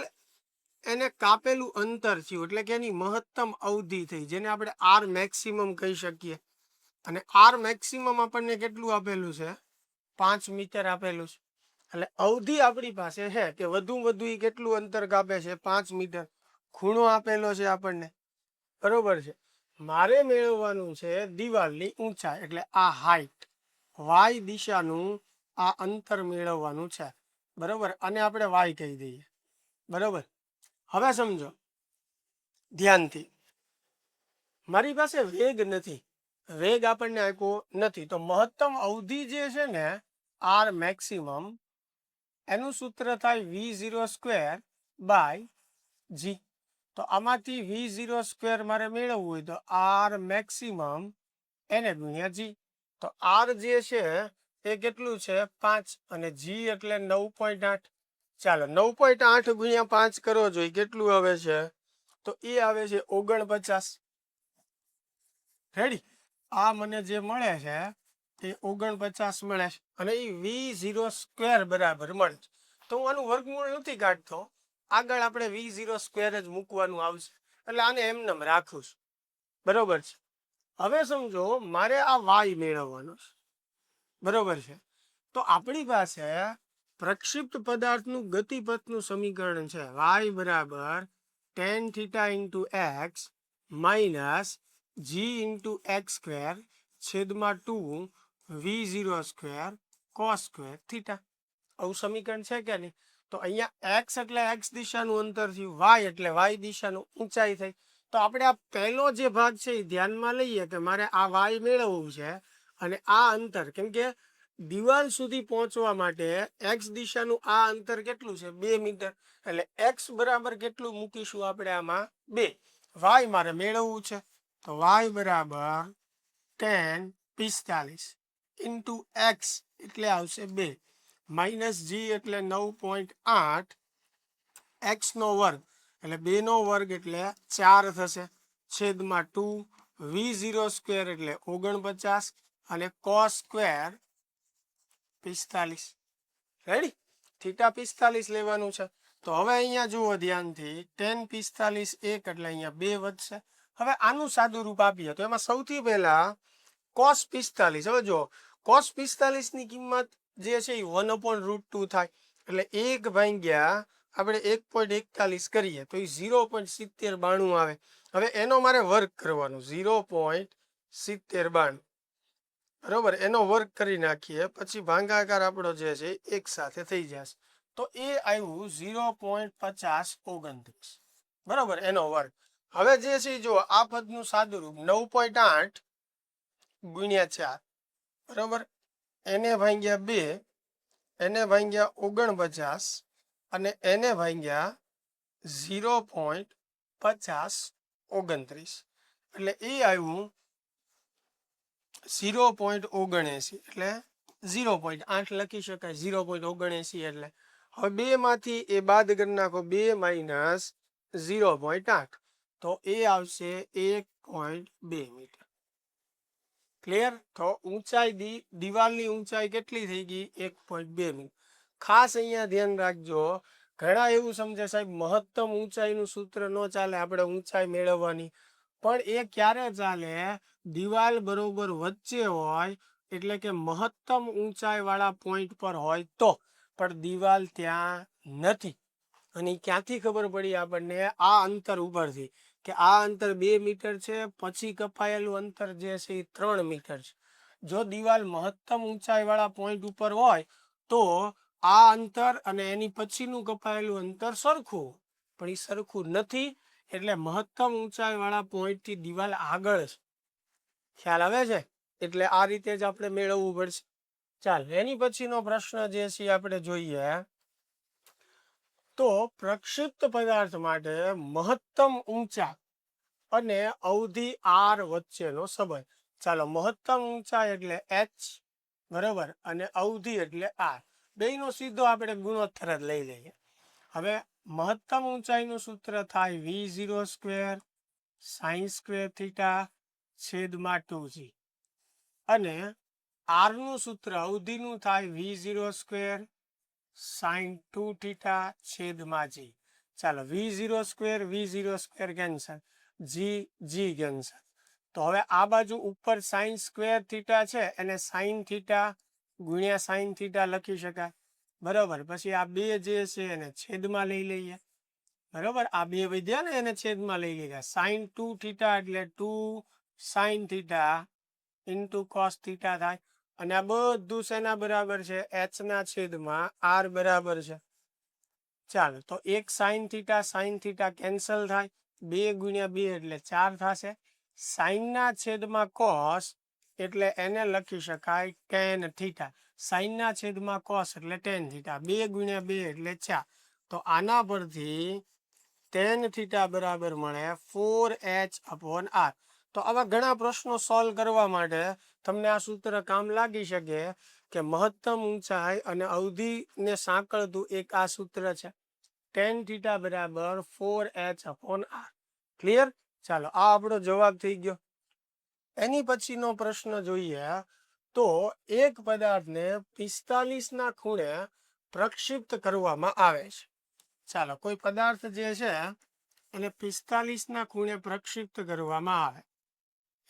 એને કાપેલું અંતર થયું, એટલે કે એની મહત્તમ અવધિ થઈ, જેને આપણે આર મેક્સિમમ કહી શકીએ. અને આર મેક્સિમમ આપણને કેટલું આપેલું છે 5 મીટર આપેલું છે, એટલે અવધિ આપણી પાસે છે કે વધુ વધુ એ કેટલું અંતર કાપે છે 5 મીટર. ખૂણો આપેલો છે આપણને, બરોબર છે. મારે મેળવવાનું છે દિવાલની ઊંચાઈ, એટલે આ હાઈટ, વાય દિશાનું આ અંતર મેળવવાનું છે, બરોબર. અને આપણે વાય કહી દઈએ, બરોબર. હવે સમજો ધ્યાનથી, મારી પાસે વેગ નથી, વેગ આપણને આપ્યો નથી, તો મહત્તમ અવધિ જે છે ને આર મેક્સિમમ, એનું સૂત્ર થાય v0² બાય જી. તો આમાંથી v0² મારે મેળવવું હોય તો આર મેક્સિમમ એને ગુણ્યા જી. તો આર જે છે એ કેટલું છે 5 અને જી એટલે 9.8. ચાલો 9.8 ગુણ્યા 5 કરો જોઈએ કેટલું આવે છે, તો એ આવે છે 49. રેડી, આ મને જે મળે છે એ 49 મળે છે અને એ v0² બરાબર મળે છે. તો હું આનું વર્ગમૂળ નથી કાઢતો, આગળ આપણે v0² જ મૂકવાનું આવશે, એટલે આને એમનેમ રાખું છું, બરોબર છે. હવે સમજો મારે આ વાય મેળવવાનો છે, બરોબર છે. તો આપણી પાસે પ્રક્ષિપ્ત પદાર્થનું ગતિપથનું સમીકરણ છે વાય બરાબર tan theta into x minus g into x² છેદમાં 2 v0² cos² થીટા. આવું સમીકરણ છે કે નહીં? તો અહીંયા x એટલે x દિશાનું અંતર થયું, y એટલે y દિશાનું ઊંચાઈ થઈ. તો આપણે આ પહેલો જે ભાગ છે એ ધ્યાનમાં લઈએ કે મારે આ y મેળવવું છે અને આ અંતર, કેમ કે દિવાલ સુધી પહોંચવા માટે x દિશાનું આ અંતર કેટલું છે 2 મીટર, એટલે x બરાબર કેટલું મૂકીશું આપણે આમાં 2, y મારે મેળવવું છે તો y બરાબર tan 45 ઇન્ટુ x એટલે આવશે 2 માઇનસ જી એટલે 9.8 x નો વર્ગ એટલે 2 નો વર્ગ એટલે 4 થશે છેદમાં 2 v0² એટલે 49 અને cos² 45. રેડી, થીટા 45 લેવાનું છે. તો હવે અહીંયા જુઓ ધ્યાનથી, tan 45 1 એટલે અહીંયા 2 વધશે. હવે આનું સાદું રૂપ આપીએ તો એમાં સૌથી પહેલા cos 45, હવે જો cos 45 ની કિંમત જે છે એ 1/√2 થાય, એટલે 1 ભાગ્યા આપણે 1.41 કરીએ તો એ 0.7092 આવે. હવે એનો મારે વર્ગ કરવાનો 0.7092, બરોબર, એનો વર્ગ કરી નાખીએ પછી ભાગાકાર આપણો જે છે એક સાથે થઈ જશે, તો એ આવ્યું 0.5029, બરોબર, એનો વર્ગ. હવે જે છે જો આ પદનું સાદું રૂપ 9.8 ગુણ્યા 4, બરોબર, એને ભાગ્યા 2, એને ભાગ્યા 49 અને એને ભાગ્યા 0.5029, એટલે એ આવ્યું 0.79, એટલે 0.8 લખી શકાય, 0.79 એટલે. હવે 2 માંથી એ બાદ કરી નાખો, 2 માઇનસ 0.8, તો એ આવશે 1.2 મીટર. ક્લિયર? તો ઊંચાઈ દિવાલની ઊંચાઈ કેટલી થઈ ગઈ 1.2 મીટર. ખાસ અહીંયા ધ્યાન રાખજો, ઘણા એવું સમજે સાહેબ મહત્તમ ઊંચાઈનું સૂત્ર ન ચાલે, આપણે ઊંચાઈ મેળવવાની, પણ એ ક્યારે ચાલે, દિવાલ બરોબર વચ્ચે હોય એટલે કે મહત્તમ ઊંચાઈ વાળા પોઈન્ટ પર હોય તો, પણ દિવાલ ત્યાં નથી. અને ક્યાંથી ખબર પડી આપણને? આ અંતર ઉપરથી, કે આ અંતર 2 મીટર છે, પછી કપાયેલું અંતર જે છે એ 3 મીટર છે. જો દિવાલ મહત્તમ ઊંચાઈ વાળા પોઈન્ટ ઉપર હોય તો આ અંતર અને એની પછીનું કપાયેલું અંતર સરખું, પણ એ સરખું નથી. એટલે મહત્તમ ઊંચાઈ વાળા પોઈન્ટ થી દિવાલ આગળ છે. ખ્યાલ આવે છે? એટલે આ રીતે જ આપણે મેળવવું પડશે. ચાલ, એની પછીનો પ્રશ્ન જે છે આપણે જોઈએ તો પ્રક્ષિપ્ત પદાર્થ માટે મહત્તમ ઊંચા અને અવધિ આર વચ્ચેનો સંબંધ. ચાલો, મહત્તમ ઊંચાઈ એટલે h, બરોબર, અને અવધિ એટલે આર. બેયનો સીધો આપણે ગુણોત્તર જ લઈ લઈએ. હવે મહત્તમ ઊંચાઈનું સૂત્ર થાય v0 square sine square theta છેદમાં 2g, અને આર નું સૂત્ર અવધિનું થાય v0 સ્ક્વેર સાઇન 2 થીટા છેદમાં g. ચાલો, v0 square cancel, g cancel. તો હવે આ બાજુ ઉપર સાઇન સ્ક્વેર થીટા છે એને સાઇન થીટા ગુણ્યા સાઇન થીટા લખી શકાય, બરોબર. પછી આ બે જે છે એને છેદમાં લઈ લઈએ, બરોબર. આ બે વધ્યા ને એને છેદમાં લઈ લીધા. સાઇન 2 થીટા એટલે 2 sine theta into cos theta થાય. અને આ બધું શેના બરાબર છે? h ના છેદમાં r બરાબર છે. ચાલો, તો એક સાઇન થીટા કેન્સલ થાય, 2 ગુણ્યા 2 એટલે 4 થશે. સાઇન ના છેદમાં કોસ એટલે એને લખી શકાય ટેન થીટા. સાઇન ના છેદમાં કોસ એટલે ટેન થીટા. 2 ગુણ્યા 2 એટલે 4. તો આના પરથી ટેન થીટા બરાબર મળે 4h/r. તો આવા ઘણા પ્રશ્નો સોલ્વ કરવા માટે તમને આ સૂત્ર કામ લાગી શકે કે મહત્તમ ઊંચાઈ અને અવધિને સાંકળતું એક આ સૂત્ર છે, ટેન થીટા બરાબર 4h/r. ક્લિયર? ચાલો, આ આપણો જવાબ થઈ ગયો. એની પછીનો પ્રશ્ન જોઈએ તો એક પદાર્થને 45 ના ખૂણે પ્રક્ષિપ્ત કરવામાં આવે છે. ચાલો, કોઈ પદાર્થ જે છે એને 45 ના ખૂણે પ્રક્ષિપ્ત કરવામાં આવે,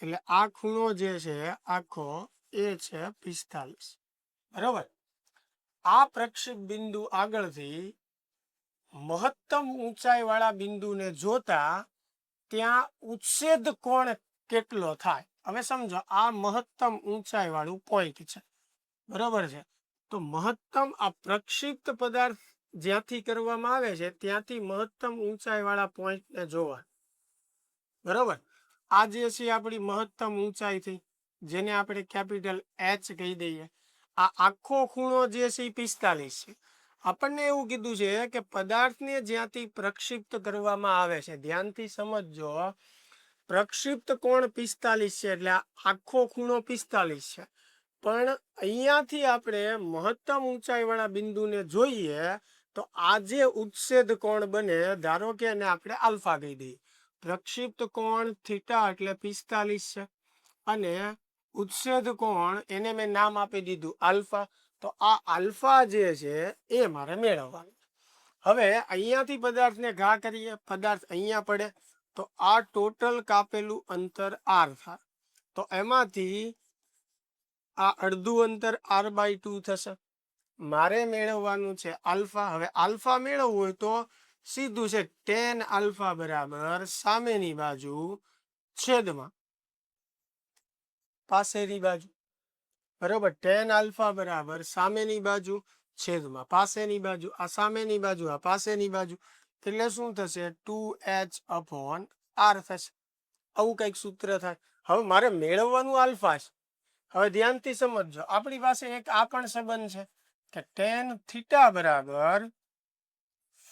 એટલે આ ખૂણો જે છે આખો એ છે 45, બરોબર. આ પ્રક્ષિપ્ત બિંદુ આગળથી મહત્તમ ઊંચાઈ વાળા બિંદુને જોતા ત્યાં ઉચ્છેદ કોણ કેટલો થાય? હવે સમજો, આ મહત્તમ ઊંચાઈ વાળું પોઈન્ટ છે, બરોબર છે. તો મહત્તમ આ પ્રક્ષિપ્ત પદાર્થ જ્યાંથી કરવામાં આવે છે ત્યાંથી મહત્તમ ઊંચાઈ વાળા પોઈન્ટને જોવા, બરોબર. આ જે છે આપણી મહત્તમ ઊંચાઈ થઈ, જેને આપણે કેપિટલ h કહી દઈએ. આ આખો ખૂણો જે છે એ 45 છે. આપણને એવું કીધું છે કે પદાર્થને જ્યાંથી પ્રક્ષિપ્ત કરવામાં આવે છે, ધ્યાનથી સમજજો, પ્રક્ષિપ્ત કોણ 45 છે, એટલે આખો ખૂણો 45 છે. પણ અહીંયાથી આપણે મહત્તમ ઊંચાઈ વાળા બિંદુને જોઈએ તો આ જે ઉચ્છેદ કોણ બને, ધારો કે એને આપણે આલ્ફા કહી દઈએ. પ્રક્ષિપ્ત કોણ થીટા એટલે 45 છે, અને ઉચ્છેદ કોણ એને મેં નામ આપી દીધું આલ્ફા. તો આ આલ્ફા જે છે એ મારે મેળવવાનું. હવે અહીંયાથી પદાર્થને ઘા કરીએ, પદાર્થ અહીંયા પડે તો આ ટોટલ કાપેલું અંતર r થાય. તો એમાંથી આ અડધું અંતર r/2 થશે. મારે મેળવવાનું છે આલ્ફા. હવે આલ્ફા મેળવવું હોય તો સીધું છે, ટેન આલ્ફા બરાબર સામેની બાજુ છેદમાં પાસેની બાજુ, બરોબર. ટેન આલ્ફા બરાબર સામેની બાજુ છેદમાં પાસેની બાજુ. આ સામેની બાજુ, આ પાસેની બાજુ, એટલે શું થશે? 2h/r થશે. આવું કંઈક સૂત્ર થાય. હવે મારે મેળવવાનું આલ્ફા છે. હવે ધ્યાનથી સમજજો, આપણી પાસે એક આ પણ સંબંધ છે કે ટેન થીટા બરાબર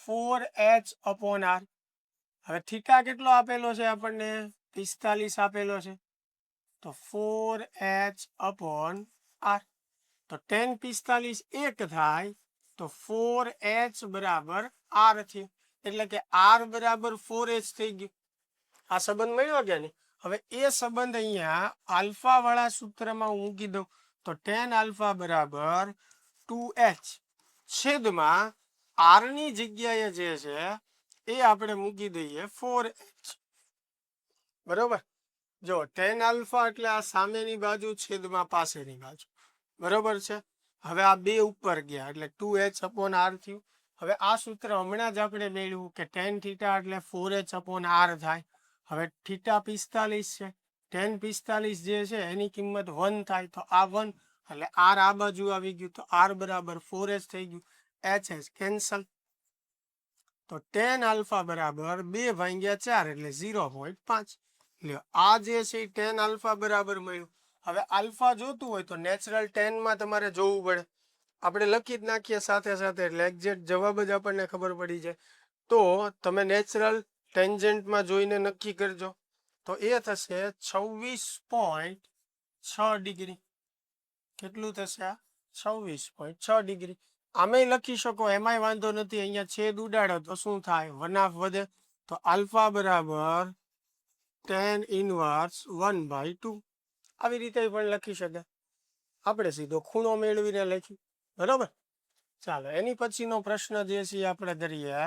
4h/r. હવે થીટા કેટલો આપેલો છે આપણને? 45 આપેલો છે. તો 4h/r. તો ટેન 45 એક થાય તો 4h બરાબર r થયું, એટલે કે r બરાબર 4h થઈ ગયું. આ સંબંધ મળ્યો કે નહીં? હવે એ સંબંધ અહીંયા આલ્ફા વાળા સૂત્રમાં હું મૂકી દઉં તો ટેન આલ્ફા બરાબર 2h છેદમાં r ની જગ્યાએ જે છે એ આપણે મૂકી દઈએ 4h, બરોબર. જો ટેન આલ્ફા એટલે આ સામેની બાજુ છેદમાં પાસેની બાજુ, બરોબર છે. હવે આ બે ઉપર ગયા એટલે 2h/r થયું. હવે આ સૂત્ર હમણાં જ આપણે મેળવ્યું કે ટેન થીટા એટલે 4h/r થાય. હવે થીટા 45 છે, ટેન 45 જે છે એની કિંમત 1 થાય, તો આ 1 એટલે r આ બાજુ આવી ગયું, તો r બરાબર 4h થઈ ગયું. h કેન્સલ, તો ટેન આલ્ફા બરાબર 2/4 એટલે 0.5. લ્યો આ જે છે એ ટેન આલ્ફા બરાબર મળ્યું. હવે આલ્ફા જોતું હોય તો નેચરલ 10માં તમારે જોવું પડે. આપણે લખી જ નાખીએ સાથે સાથે એટલે એક્ઝેક્ટ જવાબ જ આપણને ખબર પડી જાય. તો તમે નેચરલ ટેન્જન્ટમાં જોઈને નક્કી કરજો. તો એ થશે 26.6 ડિગ્રી. કેટલું થશે આ? 26.6 ડિગ્રી. આમેય લખી શકો, એમાંય વાંધો નથી. અહીંયા છેદ ઉડાડો તો શું થાય? વનાફ વધે. તો આલ્ફા બરાબર tan ઇનવર્સ 1/2. આવી રીતે પણ લખી શકે. આપણે સીધો ખૂણો મેળવીને લખ્યું, બરોબર. ચાલો એની પછીનો પ્રશ્ન જે છે આપણે કરીએ.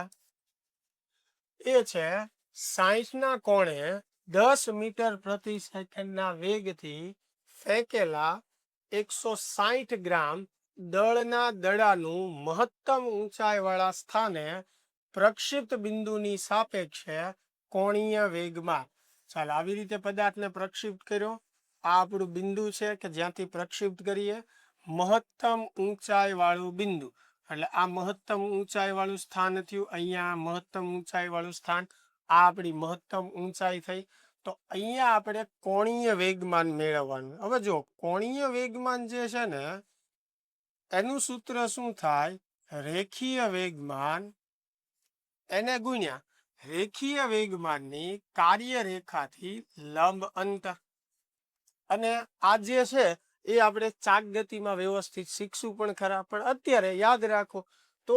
એ છે 60ના કોણે 10 મીટર પ્રતિ સેકન્ડના વેગથી ફેંકેલા 160 ગ્રામ દળના દડાનું મહત્તમ ઊંચાઈવાળા સ્થાને પ્રક્ષિપ્ત બિંદુની સાપેક્ષે કોણીય વેગમાં. ચાલો આવી રીતે પદાર્થને પ્રક્ષિપ્ત કર્યો. આ આપણું બિંદુ છે કે જ્યાંથી પ્રક્ષિપ્ત કરીએ. મહત્તમ ઊંચાઈવાળું બિંદુ એટલે આ મહત્તમ ઊંચાઈવાળું સ્થાન થયું. અહીંયા મહત્તમ ઊંચાઈવાળું સ્થાન, આ આપણી મહત્તમ ઊંચાઈ થઈ. તો અહીંયા આપણે કોણીય વેગમાન મેળવવાનું. હવે જો કોણીય વેગમાન જે છે ને એનું સૂત્ર શું થાય? રેખીય વેગમાન એને ગુણ્યા રેખીય વેગમાનની કાર્યરેખાથી લંબ અંતર. અને આ જે છે એ આપણે ચાક ગતિમાં વ્યવસ્થિત શીખશું પણ ખરા, પણ અત્યારે યાદ રાખો. તો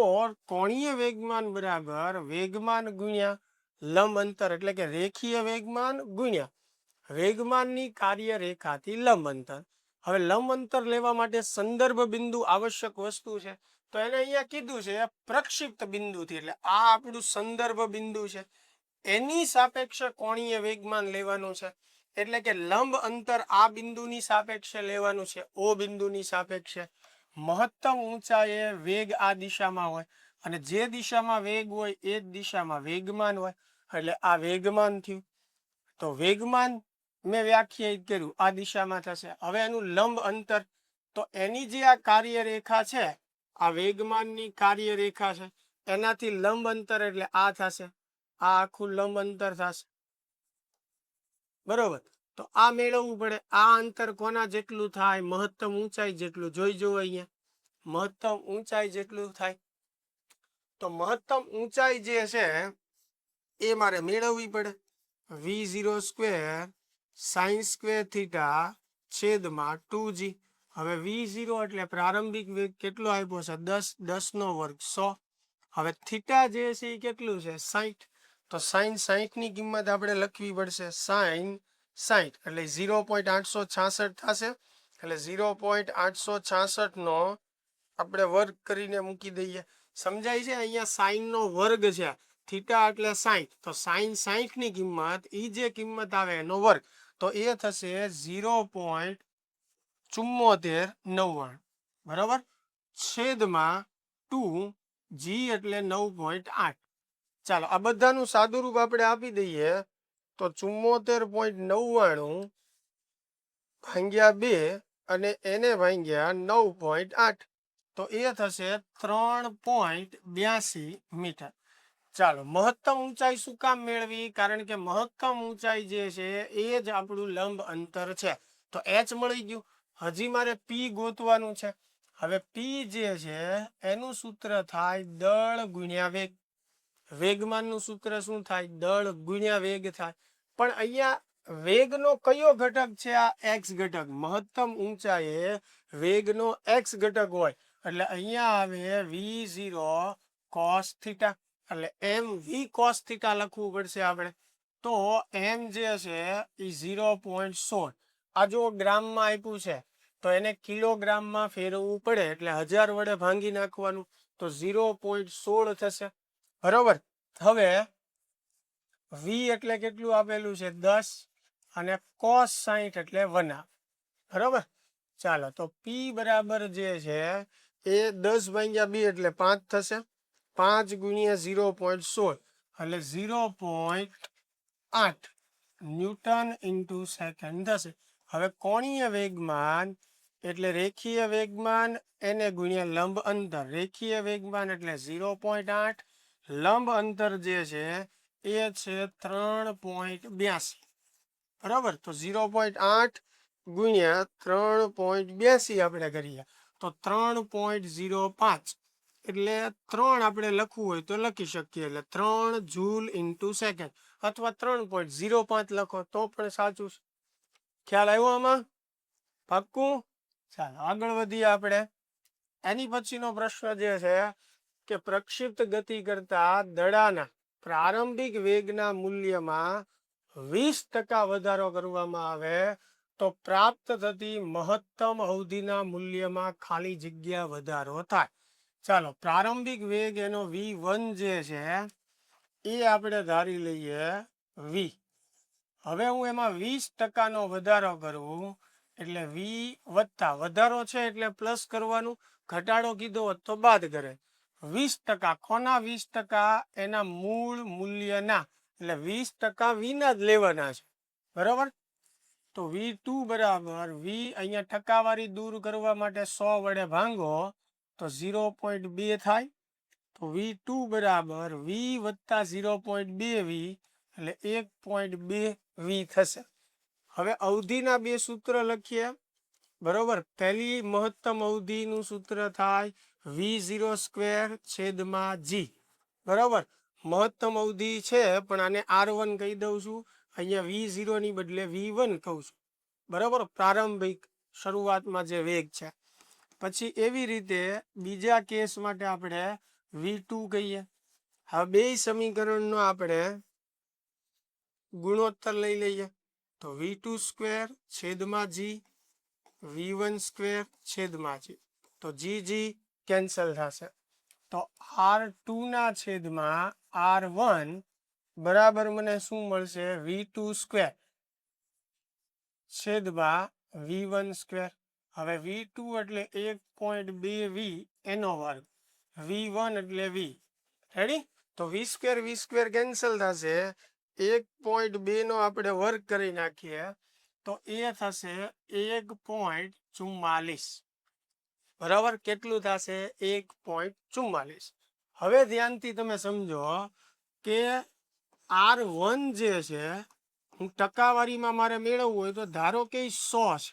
કોણીય વેગમાન બરાબર વેગમાન ગુણ્યા લંબ અંતર, એટલે કે રેખીય વેગમાન ગુણ્યા વેગમાનની કાર્યરેખાથી લંબ અંતર. હવે લંબ અંતર લેવા માટે સંદર્ભ બિંદુ આવશ્યક વસ્તુ છે. તો એને અહીંયા કીધું છે પ્રક્ષિપ્ત બિંદુથી, એટલે આ આપણું સંદર્ભ બિંદુ છે. એની સાપેક્ષે કોણીય વેગમાન લેવાનું છે. એટલે કે લંબ અંતર આ બિંદુની સાપેક્ષે લેવાનું છે, ઓ બિંદુની સાપેક્ષે. મહત્તમ ઊંચાઈએ વેગ આ દિશામાં હોય અને જે દિશામાં વેગ હોય એ જ દિશામાં વેગમાન હોય, એટલે આ વેગમાન થયું. તો વેગમાન મેં વ્યાખ્યાયિત કર્યું આ દિશામાં થશે. હવે એનું લંબ અંતર, તો એની જે આ કાર્યરેખા છે, આ વેગમાનની કાર્યરેખા છે, એનાથી લંબ અંતર એટલે આ થશે. આ આખું લંબ અંતર થશે, બરોબર. તો આ મેળવવું પડે. આ અંતર કોના જેટલું થાય? મહત્તમ ઊંચાઈ જેટલું. જોઈ જુઓ અહીંયા મહત્તમ ઊંચાઈ જેટલું થાય. તો મહત્તમ ઊંચાઈ જે છે એ મારે મેળવવી પડે. v0² sin સ્ક્વેર થીટા છેદમાં 2g. હવે v0 એટલે પ્રારંભિક વેગ કેટલો આપ્યો છે? 10, 10નો વર્ગ 100. હવે થીટા જે છે એ કેટલું છે? 60. તો sin 60ની કિંમત આપણે લખવી પડશે. sin 60 એટલે 0.866 થશે. એટલે 0.866નો આપણે વર્ગ કરીને મૂકી દઈએ. સમજાય છે? અહીંયા sin નો વર્ગ છે, થીટા એટલે 60. તો sin 60ની કિંમત એ જે કિંમત આવે એનો વર્ગ, તો એ થશે 0.7499, બરાબર, છેદમાં 2g એટલે 9.8. ચાલો આ બધાનું સાદુરૂપ આપણે આપી દઈએ. તો 74.99 ભાગ્યા 2 અને એને ભાગ્યા 9.8, તો એ થશે 3.82 મીટર. ચાલો મહત્તમ ઊંચાઈ શું કામ મેળવી? કારણ કે મહત્તમ ઊંચાઈ જે છે એ જ આપણું લંબ અંતર છે. તો h મળી ગયું. હજી મારે p ગોતવાનું છે. હવે p જે છે એનું સૂત્ર થાય દળ ગુણ્યા વેગ. વેગમાનનું સૂત્ર શું થાય? દળ ગુણ્યા વેગ થાય. પણ અહીંયા વેગનો કયો ઘટક છે? આ x ઘટક. મહત્તમ ઊંચાઈએ વેગનો x ઘટક હોય એટલે અહીંયા આવે v0 cos થીટા, એટલે mv cos થીટા લખવું પડશે આપણે. તો m જે છે એ 0.16. આ જો ગ્રામમાં આપ્યું છે તો એને કિલોગ્રામમાં ફેરવવું પડે, એટલે 1000 વડે ભાંગી નાખવાનું, તો 0.16 થશે, બરોબર. હવે v એટલે કેટલું આપેલું છે? 10. અને cos 60 એટલે 1 હાફ. બરાબર. ચાલો તો p બરાબર જે છે એ 10/2 એટલે 5 થશે. 5 ગુણ્યા 0.16 એટલે 0.8 ન્યૂટન ઇન્ટુ સેકન્ડ થશે. હવે કોણીય વેગમાન એટલે રેખીય વેગમાન એને ગુણ્યા લંબ અંતર. રેખીય વેગમાન એટલે 0.8, લંબ અંતર જે છે એ છે 3.82. બરાબર. તો 0.8 ગુણ્યા 3.82 આપણે કરીએ તો 3.05 એટલે 3 આપણે લખવું હોય તો લખી શકીએ, એટલે 3 જૂલ ઇન્ટુ સેકન્ડ અથવા 3.05 લખો તો પણ સાચું છે. ખ્યાલ આવ્યો આમાં? પાક્કું? ચાલો આગળ વધીએ આપણે. એની પછીનો પ્રશ્ન જે છે કે પ્રક્ષિપ્ત ગતિ કરતા દડાના પ્રારંભિક વેગના મૂલ્યમાં 20% વધારો કરવામાં આવે તો પ્રાપ્ત થતી મહત્તમ અવધિના મૂલ્યમાં ખાલી જગ્યા વધારો થાય. ચાલો પ્રારંભિક વેગ એનો v1 જે છે એ આપણે ધારી લઈએ v. હવે હું એમાં 20% વધારો કરું એટલે v વત્તા, વધારો છે એટલે પ્લસ કરવાનું, ઘટાડો કીધો હોત તો બાદ કરે. 20% કોના 20%? એના મૂળ મૂલ્યના, એટલે 20% v ના જ લેવાના છે. બરાબર. તો v2 બરાબર v, અહીંયા ટકાવારી દૂર કરવા માટે 100 વડે ભાંગો તો 0.2 થાય. તો v2 બરાબર v વત્તા 0.2v એટલે 1.2v થશે. હવે અવધિના બે સૂત્ર લખીએ. બરોબર. પહેલી મહત્તમ અવધિનું સૂત્ર થાય v0² છેદમાં g. બરોબર. મહત્તમ અવધિ છે પણ આને r1 કહી દઉં છું, અહીંયા v0 ની બદલે v1 કહું છું. બરોબર. પ્રારંભિક શરૂઆતમાં જે વેગ છે. પછી એવી રીતે બીજા કેસ માટે આપણે v2 કહીએ. હવે બે સમીકરણનો આપણે ગુણોત્તર લઈ લઈએ તો v2² છેદમાં g, v1² છેદમાં g. તો g કેન્સલ થશે. તો r2 ના છેદમાં r1 બરાબર મને શું મળશે? v2² છેદમાં v1². હવે v2 એટલે 1.2v એનો વર્ગ, v1 એટલે v. રેડી? તો v² કેન્સલ થશે. 1.2 નો આપણે વર્ગ કરી નાખીએ તો એ થશે 1.44. બરાબર. કેટલું થશે? 1.44. હવે ધ્યાનથી તમે સમજો કે r1 જે છે હું ટકાવારીમાં મારે મેળવવું હોય તો ધારો કે 100 છે.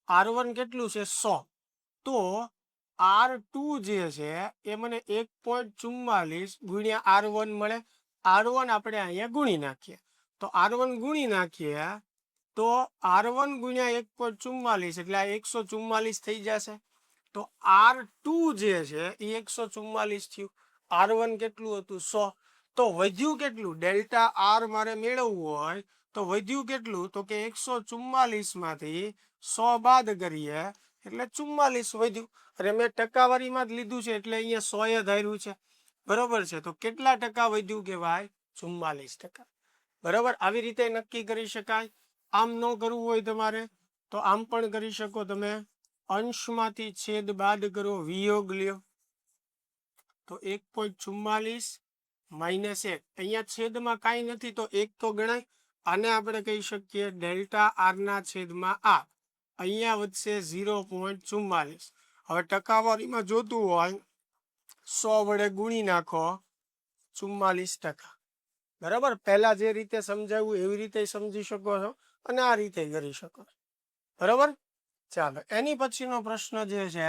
r1 કેટલું છે? 100. તો r2 જે છે એ મને 1.44 ગુણ્યા r1 મળે. r1 આપણે અહીંયા ગુણી નાખીએ તો r1 ગુણી નાખીએ તો r1 ગુણ્યા 1.44 એટલે આ 144 થઈ જશે. તો r2 જે છે એ 144 થયું. r1 કેટલું હતું? 100. તો વધ્યું કેટલું? ડેલ્ટા r મારે મેળવવું હોય તો વધ્યું કેટલું? તો કે 144 માંથી 100 બાદ કરીએ એટલે 44 વધ્યું. અરે મેં ટકાવારીમાં જ લીધું છે એટલે અહીંયા 100 ધાર્યું છે. બરોબર છે. તો કેટલા ટકા વધ્યું કહેવાય? 44%. બરાબર. આવી રીતે નક્કી કરી શકાય. આમ ન કરવું હોય તમારે તો આમ પણ કરી શકો તમે. અંશમાંથી છેદ બાદ કરો, વિયોગ લ્યો તો 1.44 માઇનસ 1. અહીંયા છેદમાં કાંઈ નથી તો 1 તો ગણાય. આને આપણે કહી શકીએ ડેલ્ટા r ના છેદમાં r. અહીંયા વધશે 0.44. હવે ટકાવારીમાં જોતું હોય 100 વડે ગુણી નાખો 44%. બરાબર. પહેલા જે રીતે સમજાવ્યું એવી રીતે સમજી શકો છો અને આ રીતે કરી શકો. બરાબર. ચાલો એની પછીનો પ્રશ્ન જે છે,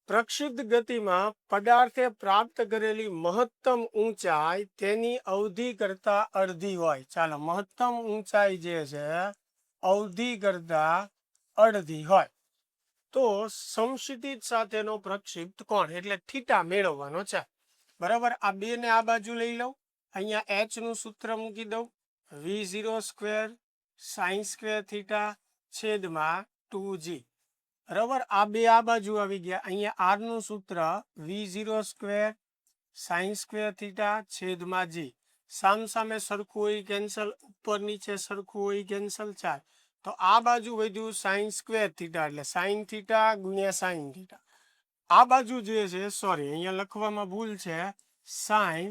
પ્રક્ષિપ્ત ગતિમાં પદાર્થે પ્રાપ્ત કરેલી મહત્તમ ઊંચાઈ તેની અવધિ કરતા અડધી હોય. ચાલો મહત્તમ ઊંચાઈ જે છે અવધિ કરતા અડધી હોય તો સમક્ષિતિજ સાથેનો પ્રક્ષિપ્ત કોણ એટલે થીટા મેળવવાનો છે. બરાબર. આ બે ને આ બાજુ લઈ લઉં, અહીંયા h નું સૂત્ર મૂકી દઉં, v0² sin² થીટા છેદમાં 2g. બરાબર. આ બે આ બાજુ આવી ગયા. અહીંયા r નું સૂત્ર v0² sin² થીટા છેદમાં g. સામસામે સરખું હોય કેન્સલ, ઉપર નીચે સરખું હોય કેન્સલ 4. તો આ બાજુ વધ્યું સાઇન સ્ક્વેર થીટા એટલે સાઇન થીટા ગુણ્યા સાઇન થીટા. આ બાજુ જે છે સોરી અહીંયા લખવામાં ભૂલ છે, સાઇન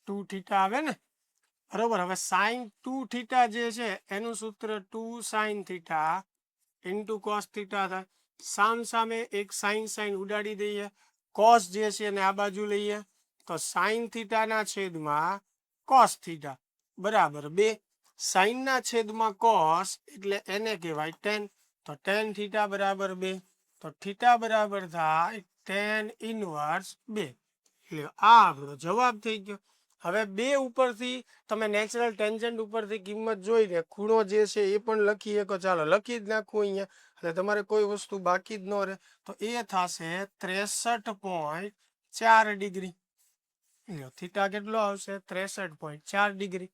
2 થીટા આવે ને, બરોબર. હવે સાઇન 2 થીટા જે છે એનું સૂત્ર 2 sine theta into cos theta થાય. સામે એક સાઇન સાઇન ઉડાડી દઈએ, કોસ જે છે એને આ બાજુ લઈએ તો સાઇન થીટાના છેદમાં કોસ થીટા બરાબર 2. સાઇનના છેદમાં કોસ એટલે એને કહેવાય ટેન, તો ટેન થીટા બરાબર 2. તો થીટા બરાબર થાય ટેન ઇનવર્સ 2. એટલે આ આપણો જવાબ થઈ ગયો. હવે 2 ઉપરથી તમે નેચરલ ટેન્જન્ટ ઉપરથી કિંમત જોઈને ખૂણો જે છે એ પણ લખી શકો. ચાલો લખી જ નાખું અહીંયા, એટલે તમારે કોઈ વસ્તુ બાકી જ ન રહે. તો એ થશે 63.4 ડિગ્રી. થીટા કેટલો આવશે? 63.4 ડિગ્રી.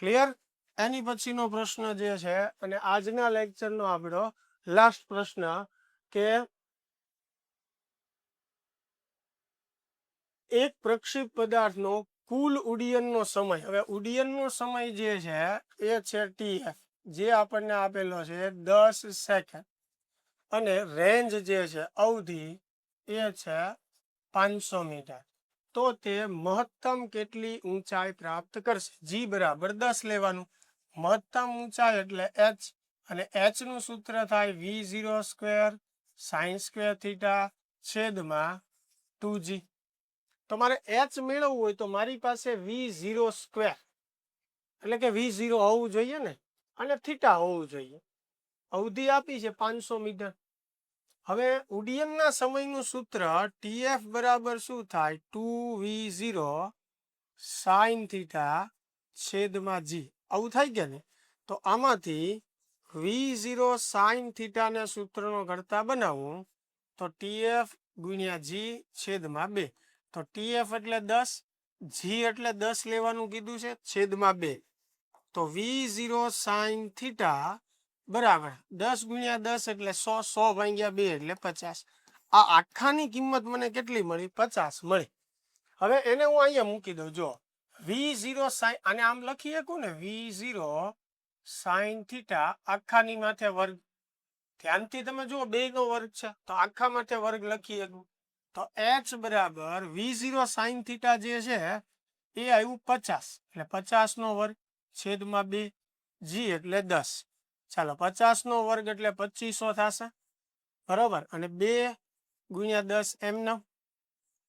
ક્લિયર? એની પછીનો પ્રશ્ન જે છે અને આજના લેક્ચરનો આપણો લાસ્ટ પ્રશ્ન કે એક પ્રક્ષેપ પદાર્થનો કુલ ઉડ્ડયનનો સમય, હવે ઉડ્ડયનનો સમય જે છે એ છે TF, જે આપણને આપેલો છે 10 સેકન્ડ, અને રેન્જ જે છે અવધિ એ છે 500 મીટર. તો તે મહત્તમ કેટલી ઊંચાઈ પ્રાપ્ત કરશે? જી બરાબર 10 લેવાનું. મહત્તમ ઊંચાઈ એટલે h, અને h નું સૂત્ર થાય v0 square sine square theta છેદમાં 2g. તમારે h મેળવવું હોય તો મારી પાસે v0 સ્ક્વેર એટલે કે v0 હોવું જોઈએ ને, અને થીટા હોવું જોઈએ. અવધિ આપી છે 500 મીટર. હવે ઉડ્ડયનના સમયનું સૂત્ર TF બરાબર શું થાય? 2v0 સાઇન થીટા છેદમાં g. આવું થાય કે ને? તો આમાંથી v0 સાઇન થીટાના સૂત્રનો કરતા બનાવું તો TF ગુણ્યા g છેદમાં 2. તો TF એટલે 10, g એટલે 10 લેવાનું કીધું છે છેદમાં 2. તો v0 સાઇન થીટા બરાબર 10 ગુણ્યા 10 એટલે 100, 100 ભાગ્યા 2 એટલે 50. આ આખાની કિંમત મને કેટલી મળી? 50 મળી. હવે એને હું અહીંયા મૂકી દઉં. જો v0 સાઇન, આને આમ લખી શકું ને, v0 સાઇન થીટા આખાની માથે વર્ગ. ધ્યાનથી તમે જુઓ 2 નો વર્ગ છે તો આખા માથે વર્ગ લખી શકું. તો h બરાબર v0 સાઇન થીટા જે છે એ આવ્યું 50, એટલે 50 નો વર્ગ છેદમાં 2, g એટલે 10. ચાલો 50 નો વર્ગ એટલે 2500 થશે, બરોબર. અને 2 ગુણ્યા 10 એમનો,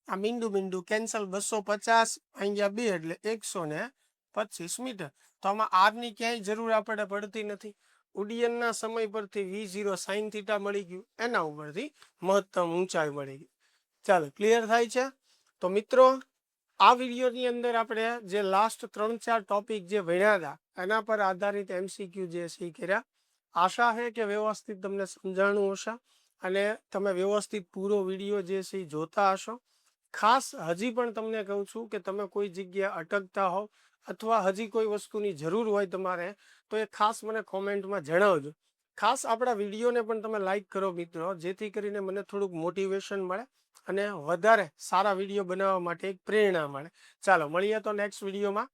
આ મીંડું મીંડું કેન્સલ, 250 ભાગ્યા 2 એટલે 125 મીટર. તો આમાં આરની ક્યાંય જરૂર આપણે પડતી નથી. ઉડ્ડયનના સમય પરથી v0 સાઇન થીટા મળી ગયું, એના ઉપરથી મહત્તમ ઊંચાઈ મળી ગઈ. ચાલો ક્લિયર થાય છે? તો મિત્રો આ વિડીયોની અંદર આપણે જે લાસ્ટ 3-4 ટોપિક જે ભણ્યા હતા એના પર આધારિત MCQ જે છે કર્યા. આશા છે કે વ્યવસ્થિત તમને સમજાણું હશે અને તમે વ્યવસ્થિત પૂરો વિડીયો જે છે એ જોતા હશો. ખાસ હજી પણ તમને કહું છું કે તમે કોઈ જગ્યાએ અટકતા હોવ અથવા હજી કોઈ વસ્તુની જરૂર હોય તમારે, તો એ ખાસ મને કોમેન્ટમાં જણાવજો. ખાસ આપણા વિડીયોને પણ તમે લાઈક કરો મિત્રો, જેથી કરીને મને થોડુંક મોટિવેશન મળે અને વધારે સારા વિડીયો બનાવવા માટે એક પ્રેરણા મળે. ચાલો મળીએ તો નેક્સ્ટ વિડીયોમાં.